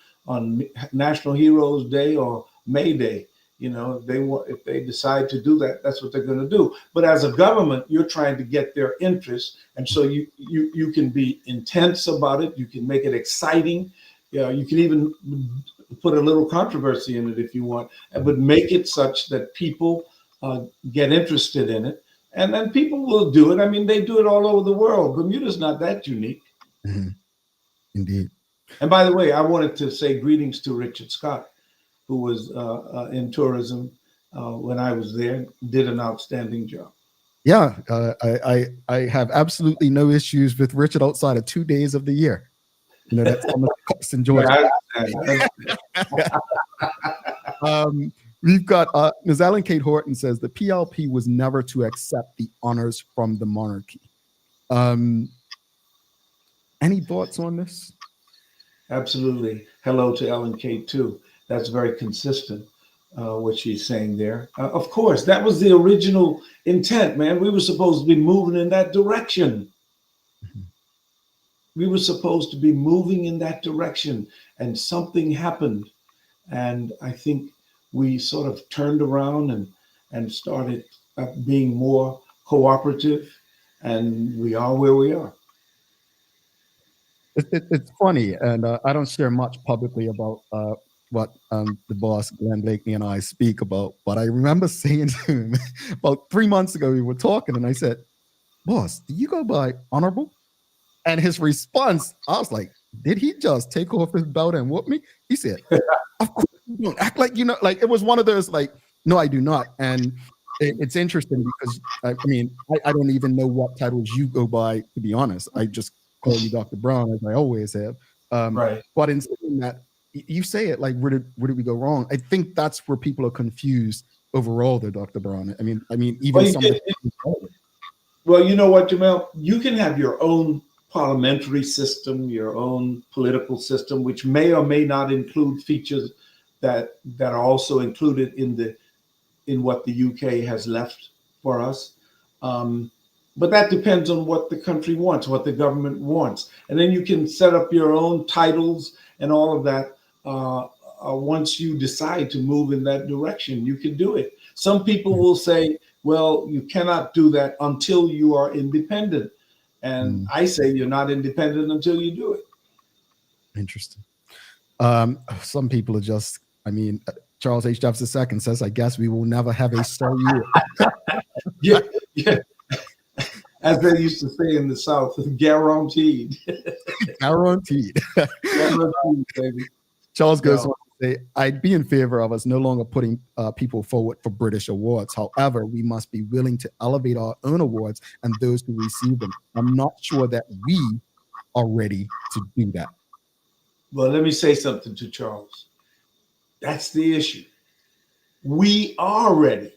National Heroes Day or May Day. If they decide to do that, that's what they're going to do. But as a government, you're trying to get their interest, and so you can be intense about it. You can make it exciting. You can even put a little controversy in it if you want, but make it such that people get interested in it. And then people will do it. I mean, they do it all over the world. Bermuda's not that unique. Mm-hmm. Indeed. And by the way, I wanted to say greetings to Richard Scott, who was in tourism when I was there, did an outstanding job. Yeah, I have absolutely no issues with Richard outside of 2 days of the year. You know, that's almost costs in Georgia. We've got Ms. Ellen Kate Horton says the PLP was never to accept the honors from the monarchy. Any thoughts on this? Absolutely. Hello to Ellen Kate too. That's very consistent, what she's saying there. Of course, that was the original intent, man. We were supposed to be moving in that direction. We were supposed to be moving in that direction, and something happened. And I think we sort of turned around and started being more cooperative, and we are where we are. It's funny, and I don't share much publicly about what the boss, Glenn Blakeney, and I speak about, but I remember saying to him about 3 months ago, we were talking, and I said, boss, do you go by honorable? And his response, I was like, did he just take off his belt and whoop me? He said, of course you don't. Act like you know, like it was one of those like, no, I do not. And it's interesting because I mean, I don't even know what titles you go by, to be honest. I just call you Dr. Brown, as I always have. Right. But in saying that, you say it like, where did we go wrong? I think that's where people are confused overall, though, Dr. Brown. I mean, even well, you know what, Jamel? You can have your own parliamentary system, your own political system, which may or may not include features that are also included in what the UK has left for us. But that depends on what the country wants, what the government wants. And then you can set up your own titles and all of that. Once you decide to move in that direction, you can do it. Some people will say, well, you cannot do that until you are independent. And I say you're not independent until you do it. Interesting. Some people are just, I mean, Charles H. Jefferson II says, I guess we will never have a so year. Yeah. As they used to say in the South, guaranteed. Guaranteed. Guaranteed, baby. Charles goes on to say, I'd be in favor of us no longer putting people forward for British awards. However, we must be willing to elevate our own awards and those who receive them. I'm not sure that we are ready to do that. Well, let me say something to Charles. That's the issue. We are ready.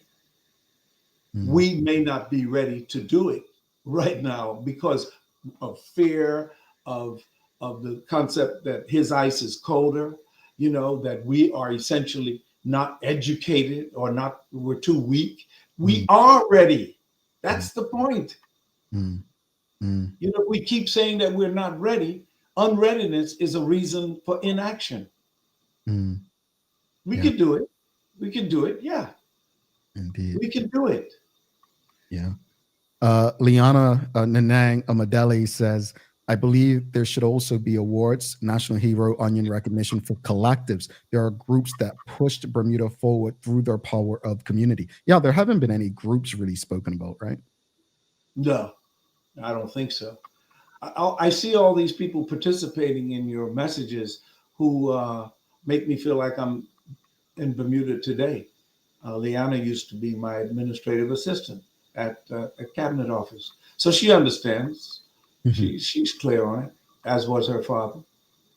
We may not be ready to do it right now because of fear, of the concept that his ice is colder, you know, that we are essentially not educated or not, we're too weak. We are ready. That's the point. You know, we keep saying that we're not ready. Unreadiness is a reason for inaction. We can do it. We can do it. Yeah. Indeed. We can do it. Yeah. Liana Nanang Amadeli says, I believe there should also be awards, National Hero Onion recognition for collectives. There are groups that pushed Bermuda forward through their power of community. Yeah, there haven't been any groups really spoken about, right? No, I don't think so. I see all these people participating in your messages who make me feel like I'm in Bermuda today. Liana used to be my administrative assistant at a cabinet office. So she understands. She's clear on it, as was her father.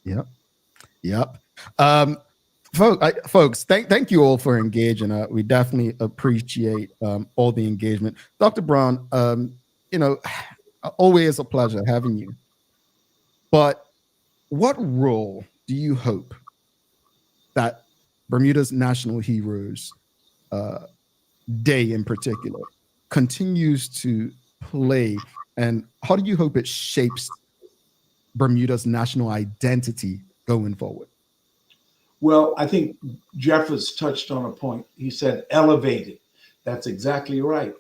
Yep. Folks, thank you all for engaging. We definitely appreciate all the engagement. Dr. Brown, you know, always a pleasure having you. But what role do you hope that Bermuda's National Heroes Day in particular continues to play, and how do you hope it shapes Bermuda's national identity going forward? Well, I think Jeffers touched on a point. He said elevated. That's exactly right.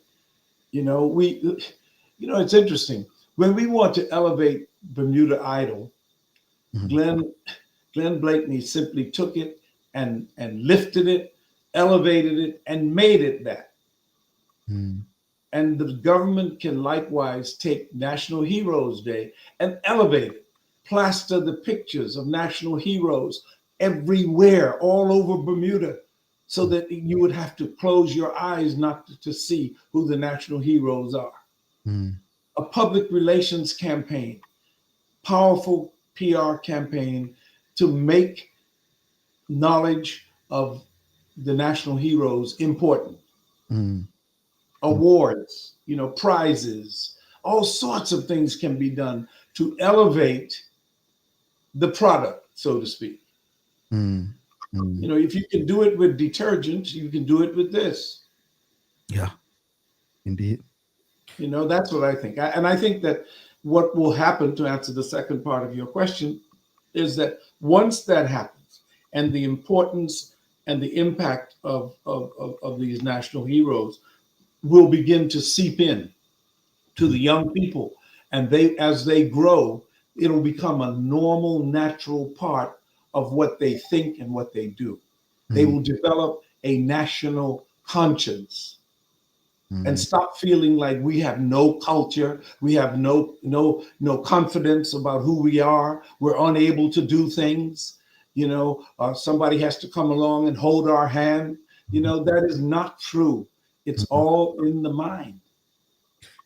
You know, it's interesting. When we want to elevate Bermuda Idol, Glenn Blakeney simply took it and lifted it, elevated it, and made it that. And the government can likewise take National Heroes Day and elevate it, plaster the pictures of national heroes everywhere, all over Bermuda, so that you would have to close your eyes not to see who the national heroes are. A public relations campaign, powerful PR campaign to make knowledge of the national heroes important. Awards, prizes, all sorts of things can be done to elevate the product, so to speak. If you can do it with detergent, you can do it with this. Yeah, indeed. That's what I think. And I think that what will happen, to answer the second part of your question, is that once that happens, and the importance and the impact of these national heroes will begin to seep in to the young people, and as they grow, it'll become a normal, natural part of what they think and what they do. They will develop a national conscience and stop feeling like we have no culture, we have no confidence about who we are, we're unable to do things. Somebody has to come along and hold our hand. That is not true. It's all in the mind.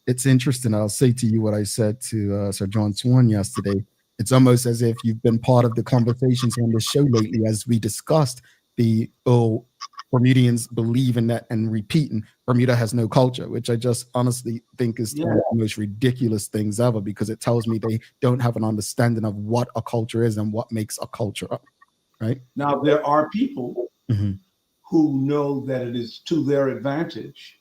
It's interesting. I'll say to you what I said to Sir John Swan yesterday. It's almost as if you've been part of the conversations on the show lately, as we discussed Bermudians believe in that and repeating Bermuda has no culture, which I just honestly think is one of the most ridiculous things ever, because it tells me they don't have an understanding of what a culture is and what makes a culture up. Right now, there are people who know that it is to their advantage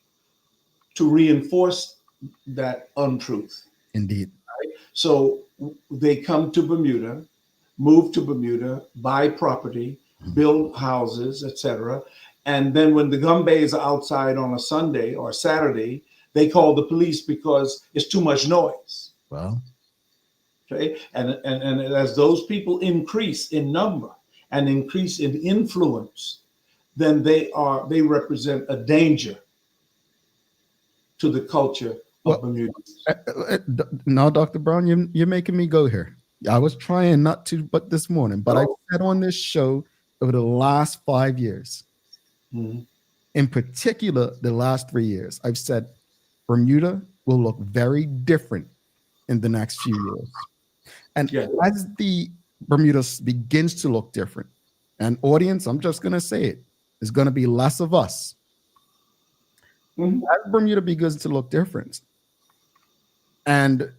to reinforce that untruth. Indeed. Right? So they come to Bermuda, move to Bermuda, buy property, build houses, etc. And then when the gumbays are outside on a Sunday or Saturday, they call the police because it's too much noise. Wow. Okay. And as those people increase in number and increase in influence, then they represent a danger to the culture of Bermuda. Now, Dr. Brown, you're making me go here. I was trying not to, but this morning, but I said on this show over the last 5 years, in particular, the last 3 years, I've said Bermuda will look very different in the next few years. And as the Bermuda begins to look different, and audience, I'm just going to say it, is going to be less of us. As Bermuda begins to look different and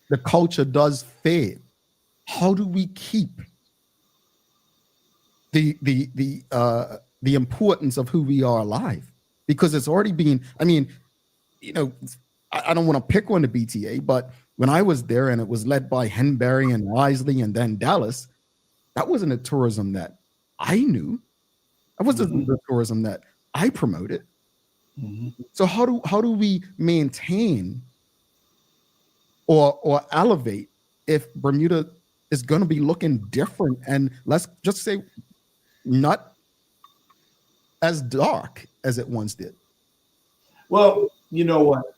the culture does fade, how do we keep the importance of who we are alive? Because it's already been, I don't want to pick on the BTA, but when I was there and it was led by Henbury and Risley and then Dallas, that wasn't a tourism that I knew. That wasn't the tourism that I promoted. So how do we maintain or elevate if Bermuda is going to be looking different, and let's just say not as dark as it once did? Well, you know what?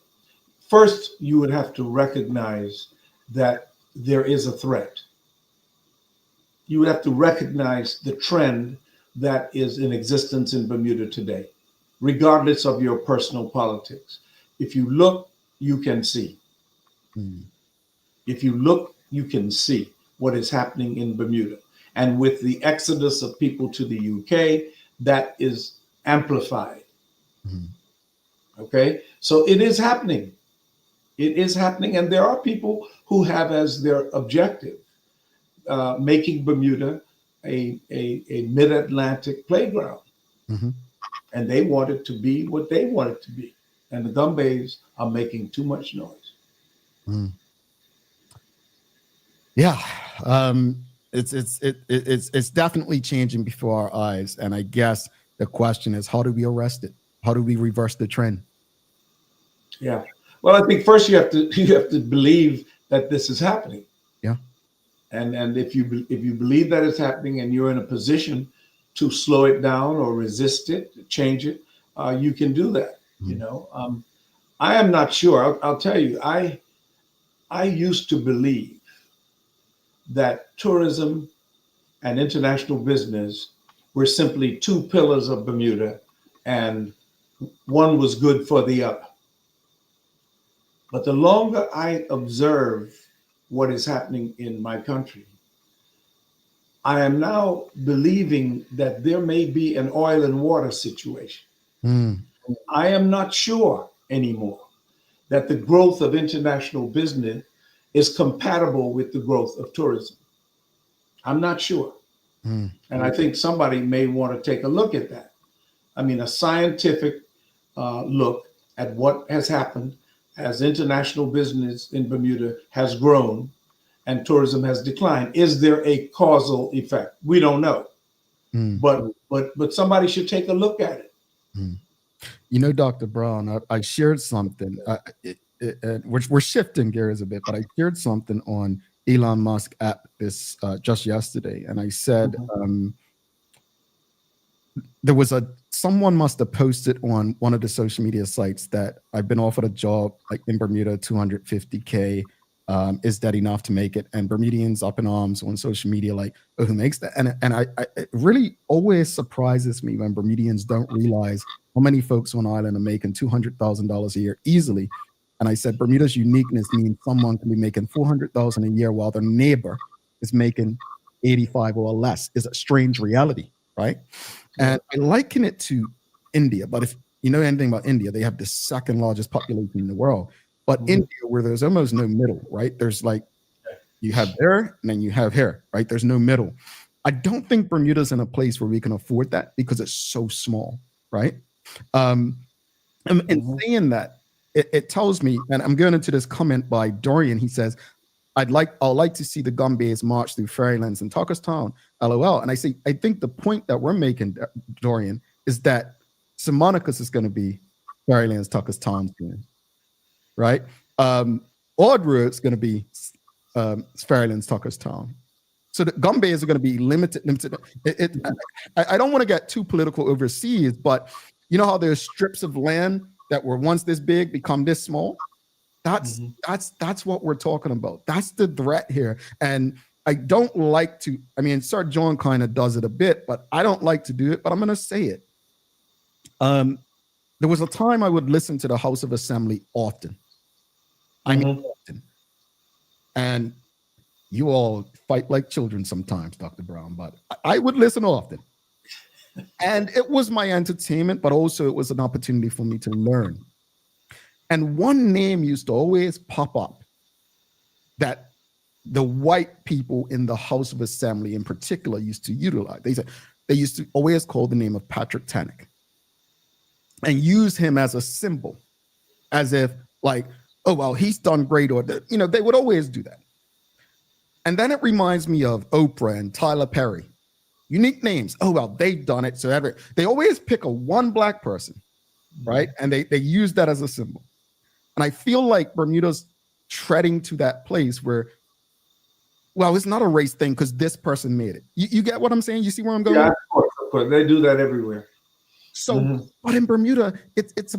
First, you would have to recognize that there is a threat. You would have to recognize the trend that is in existence in Bermuda today, regardless of your personal politics. If you look, you can see. If you look, you can see what is happening in Bermuda. And with the exodus of people to the UK, that is amplified. Okay, so it is happening. It is happening. And there are people who have as their objective making Bermuda a mid-Atlantic playground. And they want it to be what they want it to be. And the gumbays are making too much noise. It's definitely changing before our eyes. And I guess the question is, how do we arrest it? How do we reverse the trend? Yeah. Well, I think first you have to believe that this is happening. Yeah. And if you believe that it's happening and you're in a position to slow it down or resist it, change it, you can do that. You know, I am not sure. I'll tell you, I used to believe that tourism and international business were simply two pillars of Bermuda, and one was good for the other. But the longer I observe what is happening in my country, I am now believing that there may be an oil and water situation. I am not sure anymore that the growth of international business is compatible with the growth of tourism. I'm not sure. And I think somebody may want to take a look at that. I mean, a scientific look at what has happened as international business in Bermuda has grown and tourism has declined. Is there a causal effect? We don't know. But somebody should take a look at it. You know, Dr. Brown, I shared something. We're shifting gears a bit, but I shared something on Elon Musk app this just yesterday, and I said there was someone must have posted on one of the social media sites that I've been offered a job like in Bermuda, 250K. Is that enough to make it? And Bermudians up in arms on social media, like, oh, who makes that? And it really always surprises me when Bermudians don't realize how many folks on island are making $200,000 a year easily. And I said, Bermuda's uniqueness means someone can be making $400,000 a year while their neighbor is making 85 or less. Is a strange reality, right? And I liken it to India. But if you know anything about India, they have the second largest population in the world. But India, where there's almost no middle, right? There's like, you have there and then you have here, right? There's no middle. I don't think Bermuda's in a place where we can afford that because it's so small, right? And saying that, it tells me, and I'm going into this comment by Dorian. He says, I'd like to see the Gumbays march through Fairylands and Tucker's Town, LOL. And I say, I think the point that we're making, Dorian, is that Simonicus is going to be Fairylands, Tucker's Town soon, right? Audru is going to be Fairylands, Tucker's Town. So the Gumbays are going to be limited. I don't want to get too political overseas, but you know how there's strips of land that were once this big become this small? That's what we're talking about. That's the threat here. And I don't like to, I mean, Sir John kind of does it a bit, but I don't like to do it, but I'm going to say it. There was a time I would listen to the House of Assembly often. I mean, often. And you all fight like children sometimes, Dr. Brown, but I would listen often. And it was my entertainment, but also it was an opportunity for me to learn. And one name used to always pop up that the white people in the House of Assembly in particular used to utilize. They used to always call the name of Patrick Tannock and use him as a symbol, as if like, oh, well, he's done great, or, you know, they would always do that. And then it reminds me of Oprah and Tyler Perry. Unique names. Oh, well, they've done it. So they always pick one black person, right? And they use that as a symbol. And I feel like Bermuda's treading to that place where, well, it's not a race thing because this person made it. You get what I'm saying? You see where I'm going? Yeah, of course. They do that everywhere. So, but in Bermuda, it's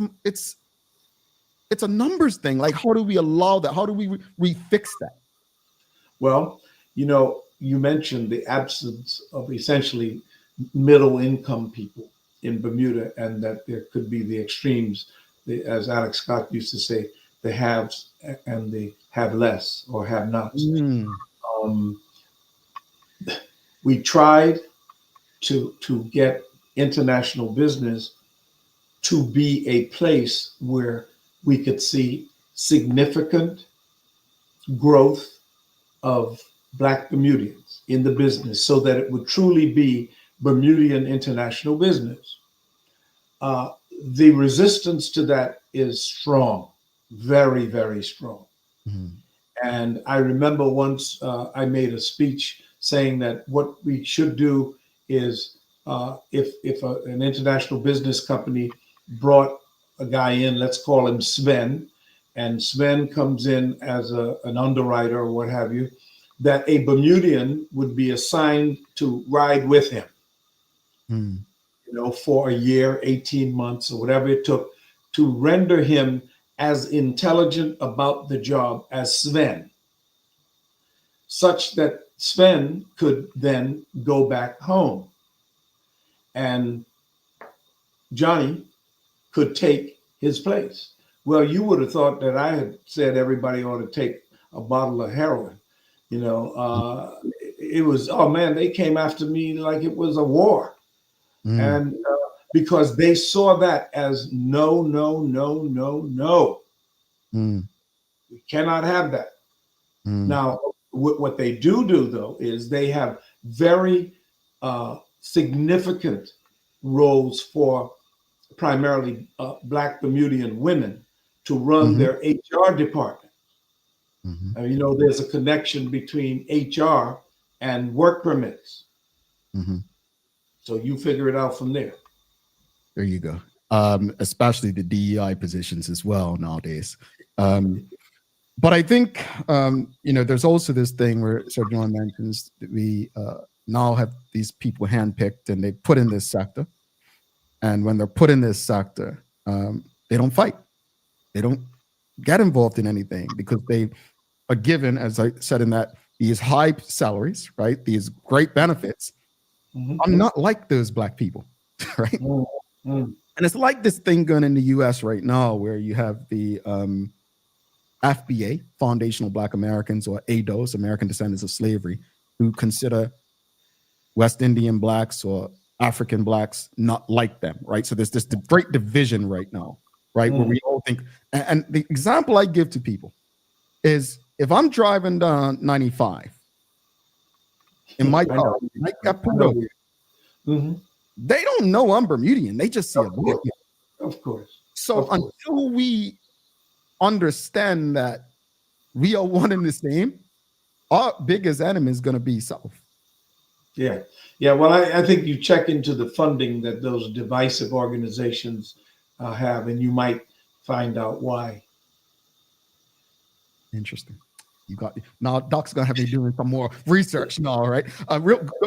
a numbers thing. Like, how do we allow that? How do we refix that? Well, you know, you mentioned the absence of essentially middle income people in Bermuda, and that there could be the extremes, as Alex Scott used to say, the haves and the have less or have nots. We tried to get international business to be a place where we could see significant growth of Black Bermudians in the business so that it would truly be Bermudian international business. The resistance to that is strong, very, very strong. And I remember once I made a speech saying that what we should do is if an international business company brought a guy in, let's call him Sven, and Sven comes in as an underwriter or what have you, that a Bermudian would be assigned to ride with him, you know, for a year, 18 months, or whatever it took to render him as intelligent about the job as Sven, such that Sven could then go back home and Johnny could take his place. Well, you would have thought that I had said everybody ought to take a bottle of heroin. You know, it was, oh man, they came after me like it was a war. And because they saw that as no, no, no, no, no. We cannot have that. Now, what they do though is they have very significant roles for primarily Black Bermudian women to run their HR department. And, you know, there's a connection between HR and work permits. So you figure it out from there. There you go. Especially the DEI positions as well nowadays. But I think, you know, there's also this thing where Sir John mentions that we now have these people handpicked and they put in this sector. And when they're put in this sector, they don't fight. They don't get involved in anything because they are given, as I said in that, these high salaries, right? These great benefits. I'm not like those Black people, right? And it's like this thing going in the US right now where you have the FBA, Foundational Black Americans, or ADOS, American Descendants of Slavery, who consider West Indian Blacks or African Blacks not like them, right? So there's this great division right now, right? Where we all think, and the example I give to people is if I'm driving down 95 in my car, I got pulled over. They don't know I'm Bermudian. They just see a vehicle. Of course. So until we understand that we are one and the same, our biggest enemy is going to be South. Yeah. Yeah. Well, I think you check into the funding that those divisive organizations have, and you might find out why. Interesting. You got now. Doc's gonna have me doing some more research now. All right.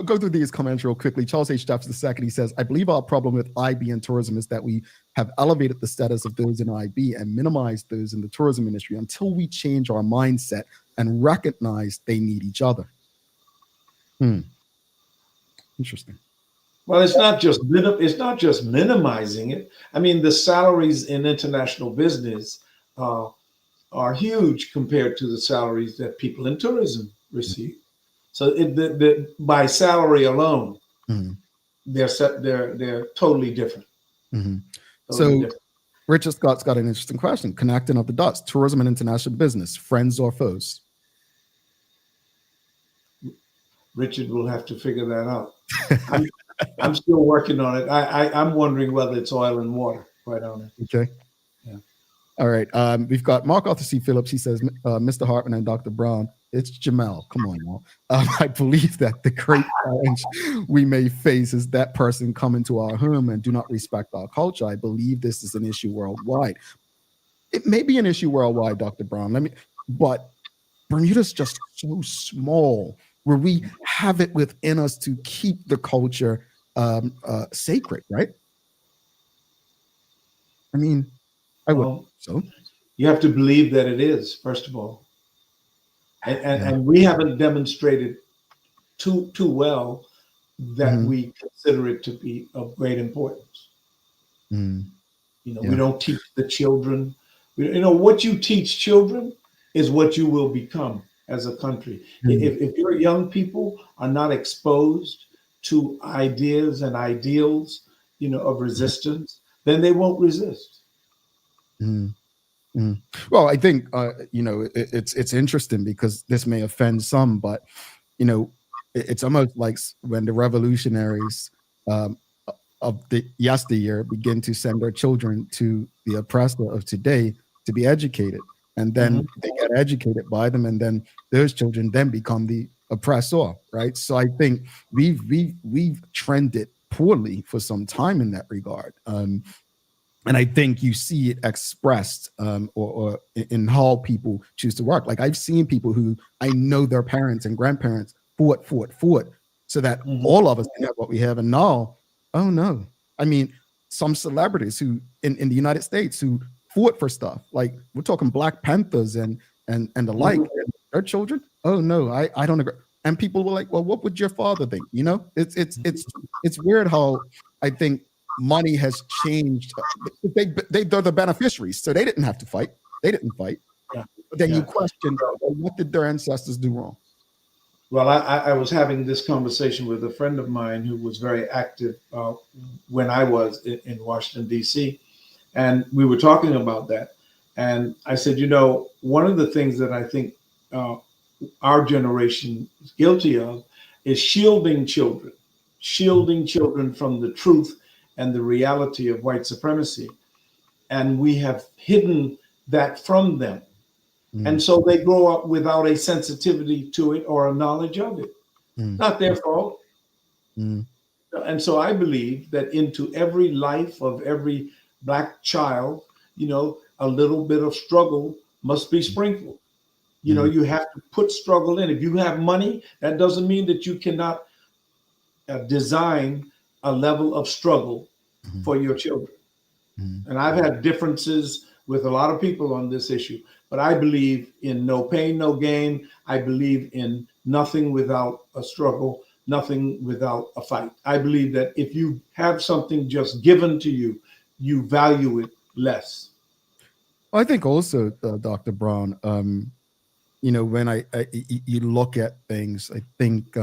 Go through these comments real quickly. Charles H. Jefferson II. He says, "I believe our problem with IB and tourism is that we have elevated the status of those in IB and minimized those in the tourism industry until we change our mindset and recognize they need each other." Interesting. Well, it's not just minimizing it. I mean, the salaries in international business are huge compared to the salaries that people in tourism receive. So by salary alone, they're totally different. Totally different. Richard Scott's got an interesting question. Connecting of the dots, tourism and international business, friends or foes? Richard will have to figure that out. I'm still working on it. I'm wondering whether it's oil and water, quite honest. Okay. Yeah. All right. We've got Mark Arthur C. Phillips. He says, Mr. Hartman and Dr. Brown, it's Jamel. Come on, y'all. I believe that the great challenge we may face is that person coming to our home and do not respect our culture. I believe this is an issue worldwide. It may be an issue worldwide, Dr. Brown. But Bermuda's just so small where we have it within us to keep the culture sacred, right? I mean, I would. So you have to believe that it is, first of all, and we haven't demonstrated too well that we consider it to be of great importance. You know, we don't teach the children. You know, what you teach children is what you will become as a country. If your young people are not exposed to ideas and ideals, you know, of resistance, then they won't resist. Well, I think you know, it's interesting because this may offend some, but you know, it's almost like when the revolutionaries of the yesteryear begin to send their children to the oppressor of today to be educated, and then they get educated by them, and then those children then become the oppressor, right? So I think we've trended poorly for some time in that regard. And I think you see it expressed or in how people choose to work. Like I've seen people who I know their parents and grandparents fought so that all of us can have what we have. And now, oh no. I mean, some celebrities who in the United States who fought for stuff. Like we're talking Black Panthers and the like. And their children, oh no, I don't agree. And people were like, well, what would your father think? You know, it's weird how I think money has changed. They're the beneficiaries, so they didn't have to fight. They didn't fight. Yeah. But then you question, well, what did their ancestors do wrong? Well, I was having this conversation with a friend of mine who was very active when I was in Washington, D.C., and we were talking about that. And I said, you know, one of the things that I think our generation is guilty of is shielding children from the truth and the reality of white supremacy. And we have hidden that from them. And so they grow up without a sensitivity to it or a knowledge of it. Not their fault. And so I believe that into every life of every Black child, you know, a little bit of struggle must be sprinkled. You know, you have to put struggle in. If you have money, that doesn't mean that you cannot design a level of struggle for your children. And I've had differences with a lot of people on this issue, but I believe in no pain, no gain. I believe in nothing without a struggle, nothing without a fight. I believe that if you have something just given to you, you value it less. I think also, Dr. Brown, you know, when you look at things, I think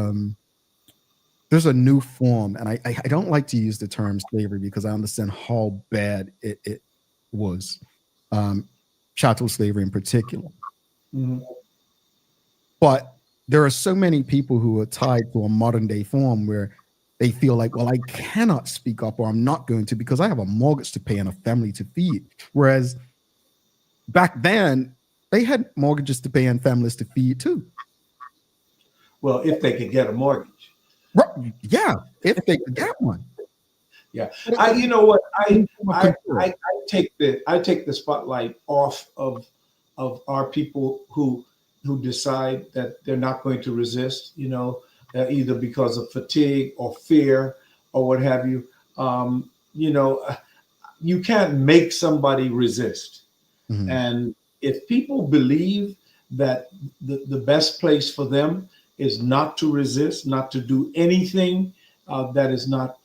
there's a new form, and I don't like to use the term slavery because I understand how bad it was, chattel slavery in particular. But there are so many people who are tied to a modern day form where they feel like, well, I cannot speak up, or I'm not going to because I have a mortgage to pay and a family to feed. Whereas back then, they had mortgages to pay and families to feed too. Well, if they could get a mortgage. Right. Yeah, if they could get one. Yeah. You know what? I take the spotlight off of our people who decide that they're not going to resist, you know, either because of fatigue or fear or what have you. You know, you can't make somebody resist. And if people believe that the best place for them is not to resist, not to do anything that is not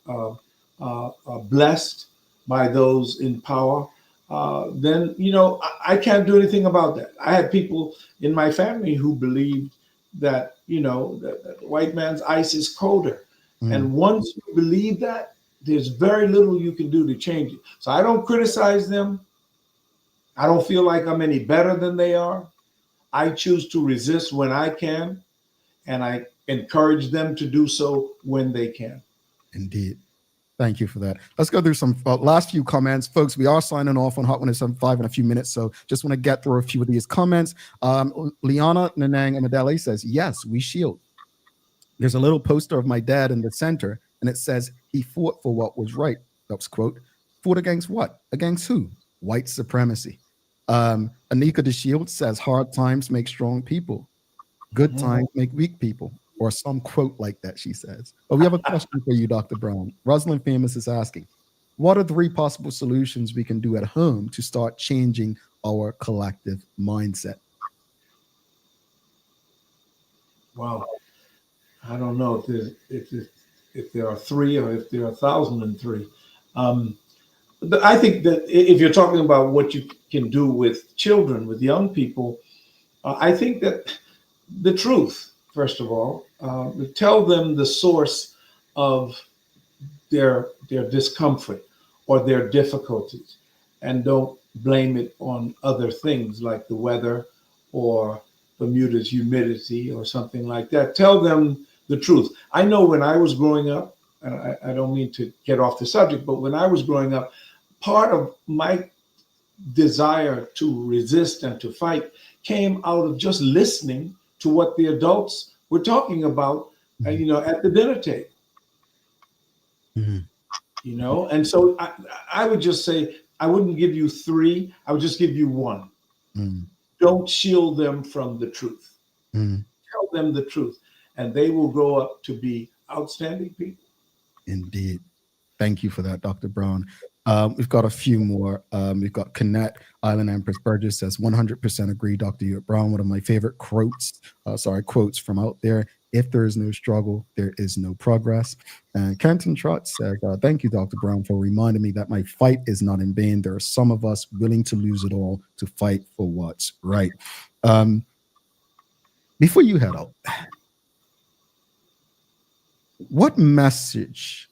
blessed by those in power, then, you know, I can't do anything about that. I had people in my family who believed that, you know, that the white man's ice is colder. And once you believe that, there's very little you can do to change it. So I don't criticize them. I don't feel like I'm any better than they are. I choose to resist when I can, and I encourage them to do so when they can. Indeed. Thank you for that. Let's go through some last few comments. Folks, we are signing off on Hot 175 in a few minutes, so just want to get through a few of these comments. Liana Nanang Amadele says, yes, we shield. There's a little poster of my dad in the center, and it says he fought for what was right. That's quote. Fought against what? Against who? White supremacy. Anika the Shield says, hard times make strong people. Good times make weak people. Or some quote like that, she says. But we have a question for you, Dr. Brown. Rosalind Famous is asking, what are 3 possible solutions we can do at home to start changing our collective mindset? Wow. I don't know if there are 3 or if there are 1,003. But I think that if you're talking about what you can do with children, with young people, I think that the truth, first of all, tell them the source of their discomfort or their difficulties, and don't blame it on other things like the weather or Bermuda's humidity or something like that. Tell them the truth. I know when I was growing up, and I don't mean to get off the subject, but when I was growing up, part of my desire to resist and to fight came out of just listening to what the adults were talking about, you know, at the dinner table. You know, and so I would just say, I wouldn't give you 3, I would just give you 1. Don't shield them from the truth. Tell them the truth, and they will grow up to be outstanding people. Indeed. Thank you for that, Dr. Brown. We've got a few more. We've got Connect Island Empress Burgess says 100% agree, Dr. Ewart Brown. One of my favorite quotes from out there. If there is no struggle, there is no progress. And Kenton Trott says, thank you, Dr. Brown, for reminding me that my fight is not in vain. There are some of us willing to lose it all to fight for what's right. Before you head out, what message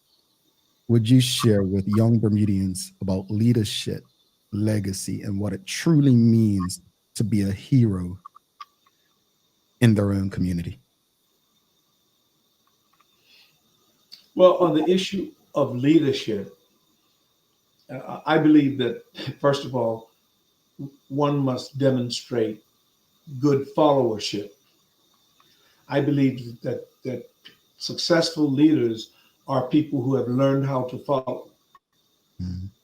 would you share with young Bermudians about leadership, legacy, and what it truly means to be a hero in their own community? Well, on the issue of leadership, I believe that, first of all, one must demonstrate good followership. I believe that successful leaders are people who have learned how to follow,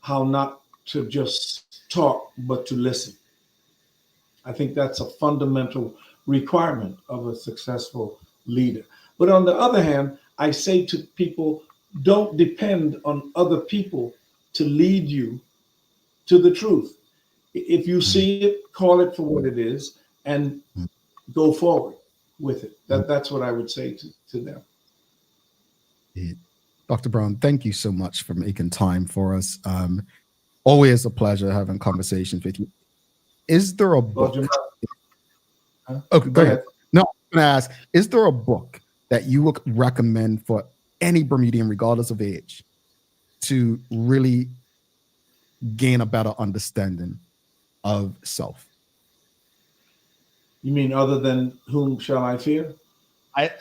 how not to just talk, but to listen. I think that's a fundamental requirement of a successful leader. But on the other hand, I say to people, don't depend on other people to lead you to the truth. If you see it, call it for what it is and go forward with it. That's what I would say to them. Dr. Brown, thank you so much for making time for us. Always a pleasure having conversations with you. Is there a book? Okay, go ahead. No, I'm going to ask, is there a book that you would recommend for any Bermudian, regardless of age, to really gain a better understanding of self? You mean other than Whom Shall I Fear? I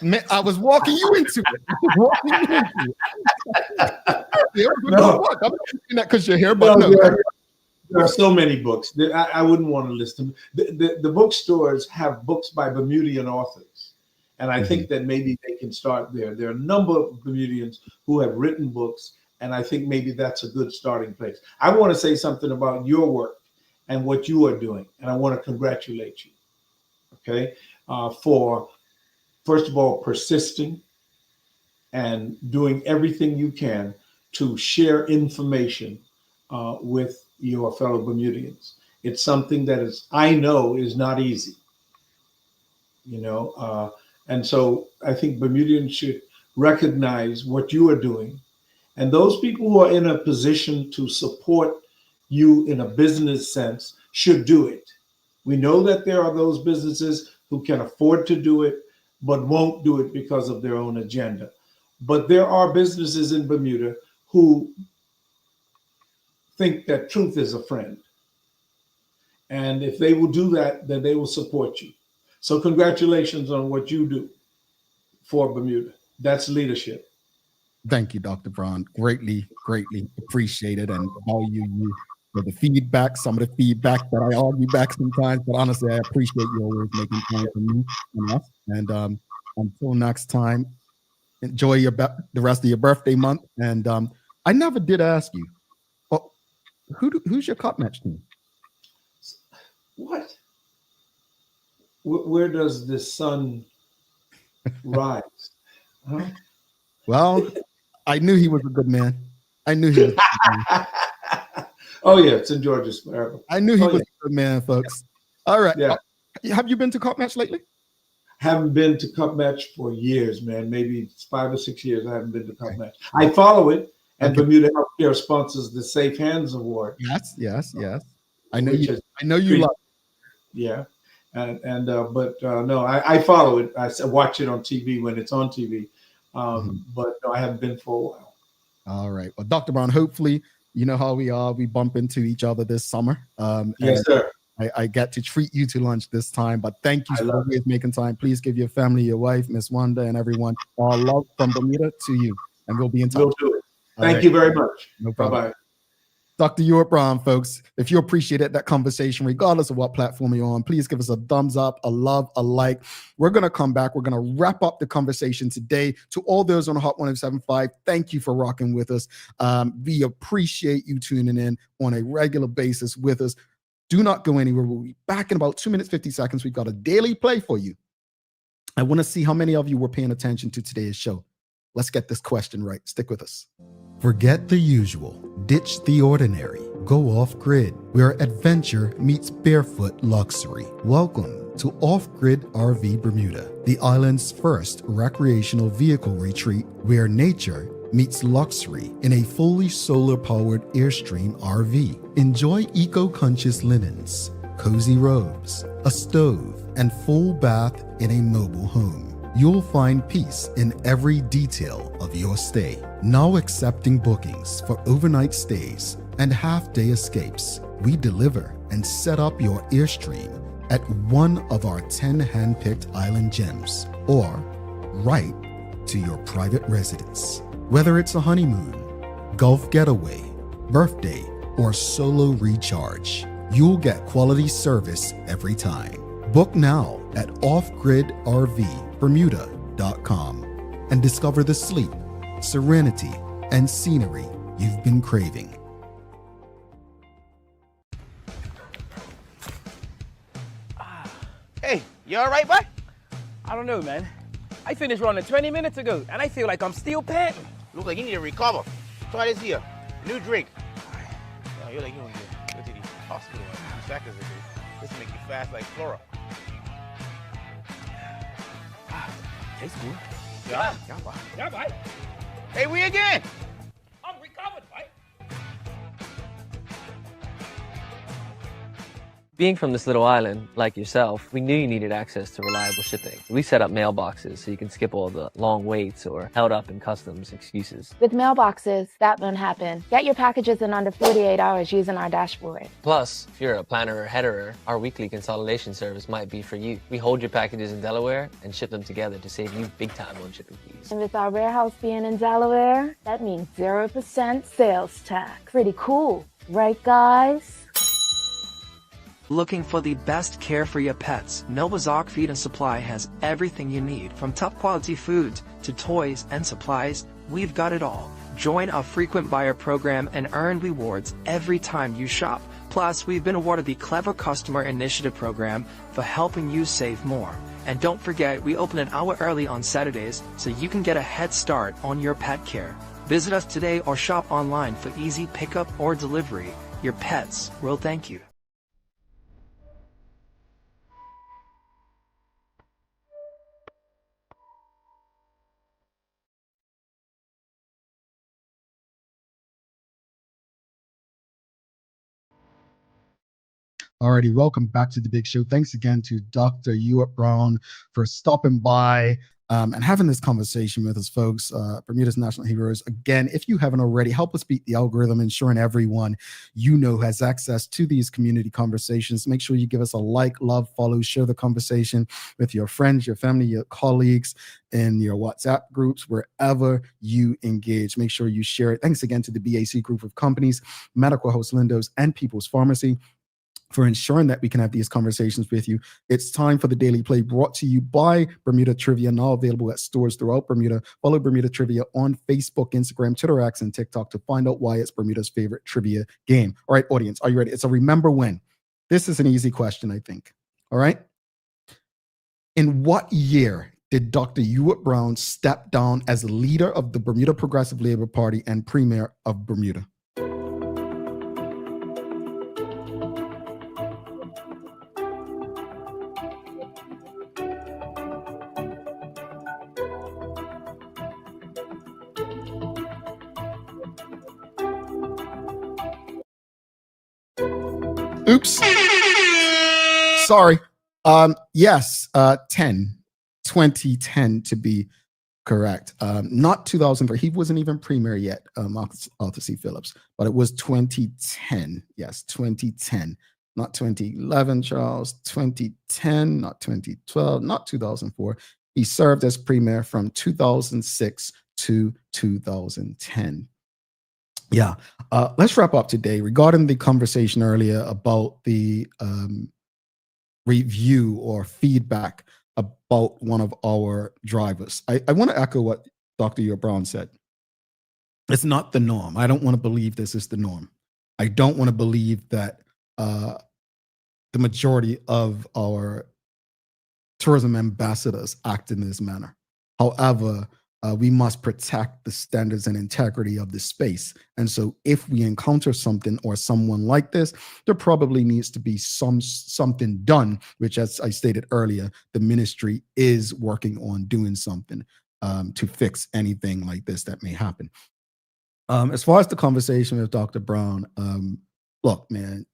was walking you into it. Because you're here, but there are so many books. I wouldn't want to list them. The bookstores have books by Bermudian authors, and I think that maybe they can start there. There are a number of Bermudians who have written books, and I think maybe that's a good starting place. I want to say something about your work and what you are doing, and I want to congratulate you, okay, for, first of all, persisting and doing everything you can to share information with your fellow Bermudians. It's something that I know is not easy, and so I think Bermudians should recognize what you are doing. And those people who are in a position to support you in a business sense should do it. We know that there are those businesses who can afford to do it, but won't do it because of their own agenda. But there are businesses in Bermuda who think that truth is a friend. And if they will do that, then they will support you. So congratulations on what you do for Bermuda. That's leadership. Thank you, Dr. Brown. Greatly, greatly appreciated and value you for the feedback, some of the feedback that I argue back sometimes, but honestly, I appreciate you always making time for me and us. And until next time, enjoy the rest of your birthday month. And I never did ask you, but who's your cup match team? What? Where does the sun rise? Huh? Well, I knew he was a good man. I knew he was a good man. Oh, yeah, it's in Georgia Sparrow. I knew he was a good man, folks. All right. Yeah. Have you been to cup match lately? Haven't been to cup match for years, man. Maybe 5 or 6 years I haven't been to cup match. I follow it, and Bermuda Healthcare sponsors the Safe Hands Award. Yes. I know you love it. Yeah. No, I follow it. I watch it on TV when it's on TV. But no, I haven't been for a while. All right. Well, Dr. Brown, hopefully, you know how we are. We bump into each other this summer. Yes, sir. I get to treat you to lunch this time, but thank you for always making time. Please give your family, your wife, Miss Wanda, and everyone our love from Bermuda to you, and we'll be in touch. We'll do it. Thank you very much. No problem. Bye-bye. Dr. Ewart Brown, folks, if you appreciated that conversation, regardless of what platform you're on, please give us a thumbs up, a love, a like. We're going to come back. We're going to wrap up the conversation today. To all those on Hot 1075, thank you for rocking with us. We appreciate you tuning in on a regular basis with us. Do not go anywhere. We'll be back in about 2 minutes, 50 seconds. We've got a daily play for you. I want to see how many of you were paying attention to today's show. Let's get this question right. Stick with us. Forget the usual, ditch the ordinary, go off-grid, where adventure meets barefoot luxury. Welcome to Off-Grid RV Bermuda, the island's first recreational vehicle retreat where nature meets luxury in a fully solar-powered Airstream RV. Enjoy eco-conscious linens, cozy robes, a stove, and full bath in a mobile home. You'll find peace in every detail of your stay. Now accepting bookings for overnight stays and half-day escapes. We deliver and set up your Airstream at one of our 10 hand-picked island gems or right to your private residence. Whether it's a honeymoon, golf getaway, birthday, or solo recharge, you'll get quality service every time. Book now at offgridrvbermuda.com and discover the sleep, serenity, and scenery you've been craving. Hey, you all right, boy? I don't know, man. I finished running 20 minutes ago, and I feel like I'm still panting. Look like you need to recover. Try this here. New drink. Oh, you're like you want to go to the hospital and 2 seconds ago. This will make you fast like Flora. Tastes good. Yeah. Yeah, boy. Hey, we again. I'm recovered, boy. Being from this little island, like yourself, we knew you needed access to reliable shipping. We set up mailboxes so you can skip all the long waits or held up in customs excuses. With mailboxes, that won't happen. Get your packages in under 48 hours using our dashboard. Plus, if you're a planner or headerer, our weekly consolidation service might be for you. We hold your packages in Delaware and ship them together to save you big time on shipping fees. And with our warehouse being in Delaware, that means 0% sales tax. Pretty cool, right guys? Looking for the best care for your pets? Nova's Ark Feed and Supply has everything you need. From top quality food to toys and supplies, we've got it all. Join our frequent buyer program and earn rewards every time you shop. Plus, we've been awarded the Clever Customer Initiative program for helping you save more. And don't forget, we open an hour early on Saturdays so you can get a head start on your pet care. Visit us today or shop online for easy pickup or delivery. Your pets will thank you. Alrighty, welcome back to the big show. Thanks again to Dr. Ewart Brown for stopping by and having this conversation with us, folks. Bermuda's National Heroes. Again, if you haven't already, help us beat the algorithm, ensuring everyone you know has access to these community conversations. Make sure you give us a like, love, follow, share the conversation with your friends, your family, your colleagues, in your WhatsApp groups, wherever you engage. Make sure you share it. Thanks again to the BAC group of companies, Medical House Lindos, and People's Pharmacy for ensuring that we can have these conversations with you. It's time for the Daily Play, brought to you by Bermuda Trivia, now available at stores throughout Bermuda. Follow Bermuda Trivia on Facebook, Instagram, Twitter, X, and TikTok to find out why it's Bermuda's favorite trivia game. All right, audience, are you ready? It's a remember when. This is an easy question, I think. All right. In what year did Dr. Ewart Brown step down as leader of the Bermuda Progressive Labor Party and Premier of Bermuda? Oops. Sorry. Yes, 2010 to be correct. Not 2004. He wasn't even premier yet, Arthur C. Phillips, but it was 2010. Yes, 2010. Not 2011, Charles. 2010, not 2012, not 2004. He served as premier from 2006 to 2010. Yeah, let's wrap up today regarding the conversation earlier about the review or feedback about one of our drivers. I want to echo what Dr. Ewart Brown said. It's not the norm. I don't want to believe this is the norm. I don't want to believe that the majority of our tourism ambassadors act in this manner. However, we must protect the standards and integrity of the space. And so if we encounter something or someone like this, there probably needs to be something done, which, as I stated earlier, the ministry is working on doing something to fix anything like this that may happen. As far as the conversation with Dr. Brown, look, man,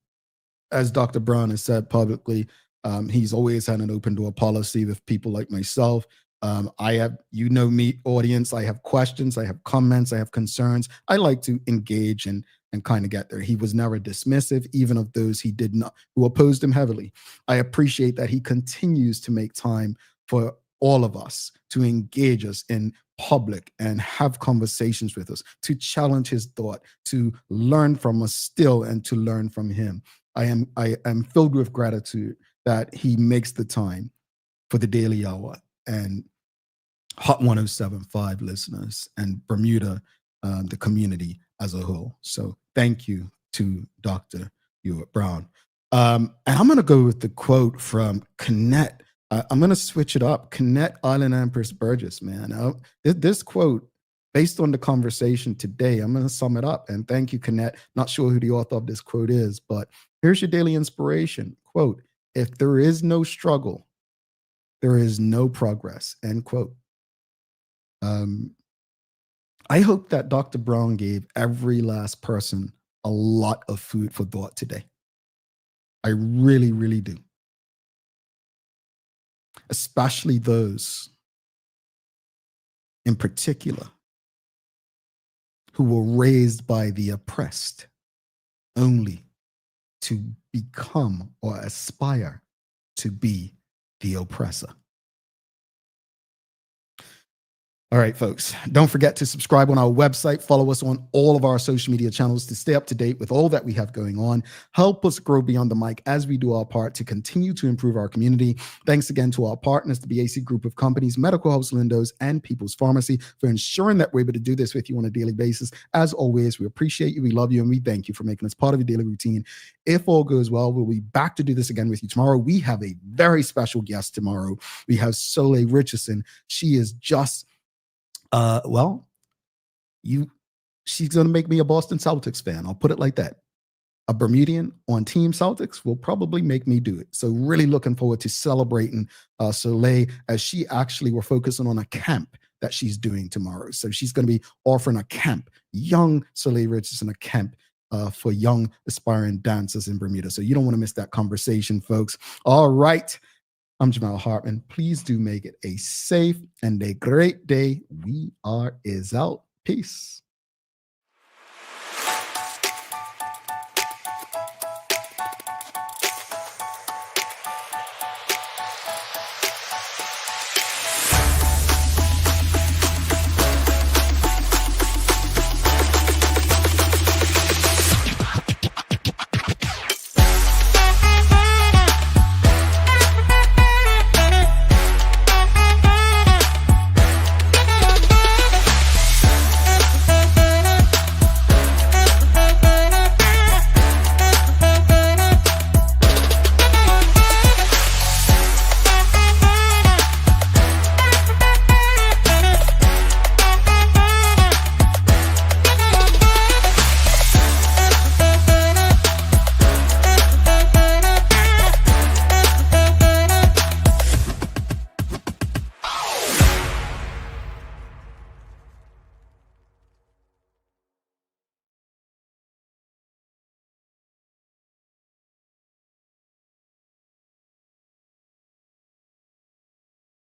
as Dr. Brown has said publicly, he's always had an open door policy with people like myself. I have, you know me, audience, I have questions, I have comments, I have concerns. I like to engage and kind of get there. He was never dismissive, even of those he did not, who opposed him heavily. I appreciate that he continues to make time for all of us to engage us in public and have conversations with us, to challenge his thought, to learn from us still and to learn from him. I am filled with gratitude that he makes the time for the Daily Hour and Hot 107.5 listeners and Bermuda, the community as a whole. So thank you to Dr. Ewart Brown. And I'm going to go with the quote from Connect. I'm going to switch it up. Connect Island Empress Burgess, man. This quote, based on the conversation today, I'm going to sum it up. And thank you, Connect. Not sure who the author of this quote is, but here's your daily inspiration. Quote, if there is no struggle, there is no progress, end quote. I hope that Dr. Brown gave every last person a lot of food for thought today. I really, really do. Especially those in particular who were raised by the oppressed only to become or aspire to be the oppressor. All right, folks, don't forget to subscribe on our website. Follow us on all of our social media channels to stay up to date with all that we have going on. Help us grow beyond the mic as we do our part to continue to improve our community. Thanks again to our partners, the BAC Group of Companies, Medical House Lindos, and People's Pharmacy for ensuring that we're able to do this with you on a daily basis. As always, we appreciate you, we love you, and we thank you for making us part of your daily routine. If all goes well, we'll be back to do this again with you tomorrow. We have a very special guest tomorrow. We have Soleil Richardson. She is just she's going to make me a Boston Celtics fan. I'll put it like that. A Bermudian on Team Celtics will probably make me do it. So really looking forward to celebrating Soleil, as she actually, we're focusing on a camp that she's doing tomorrow. So she's going to be offering a camp, young Soleil Richardson, a camp for young aspiring dancers in Bermuda. So you don't want to miss that conversation, folks. All right. I'm Jamal Hartman. Please do make it a safe and a great day. We are is out. Peace.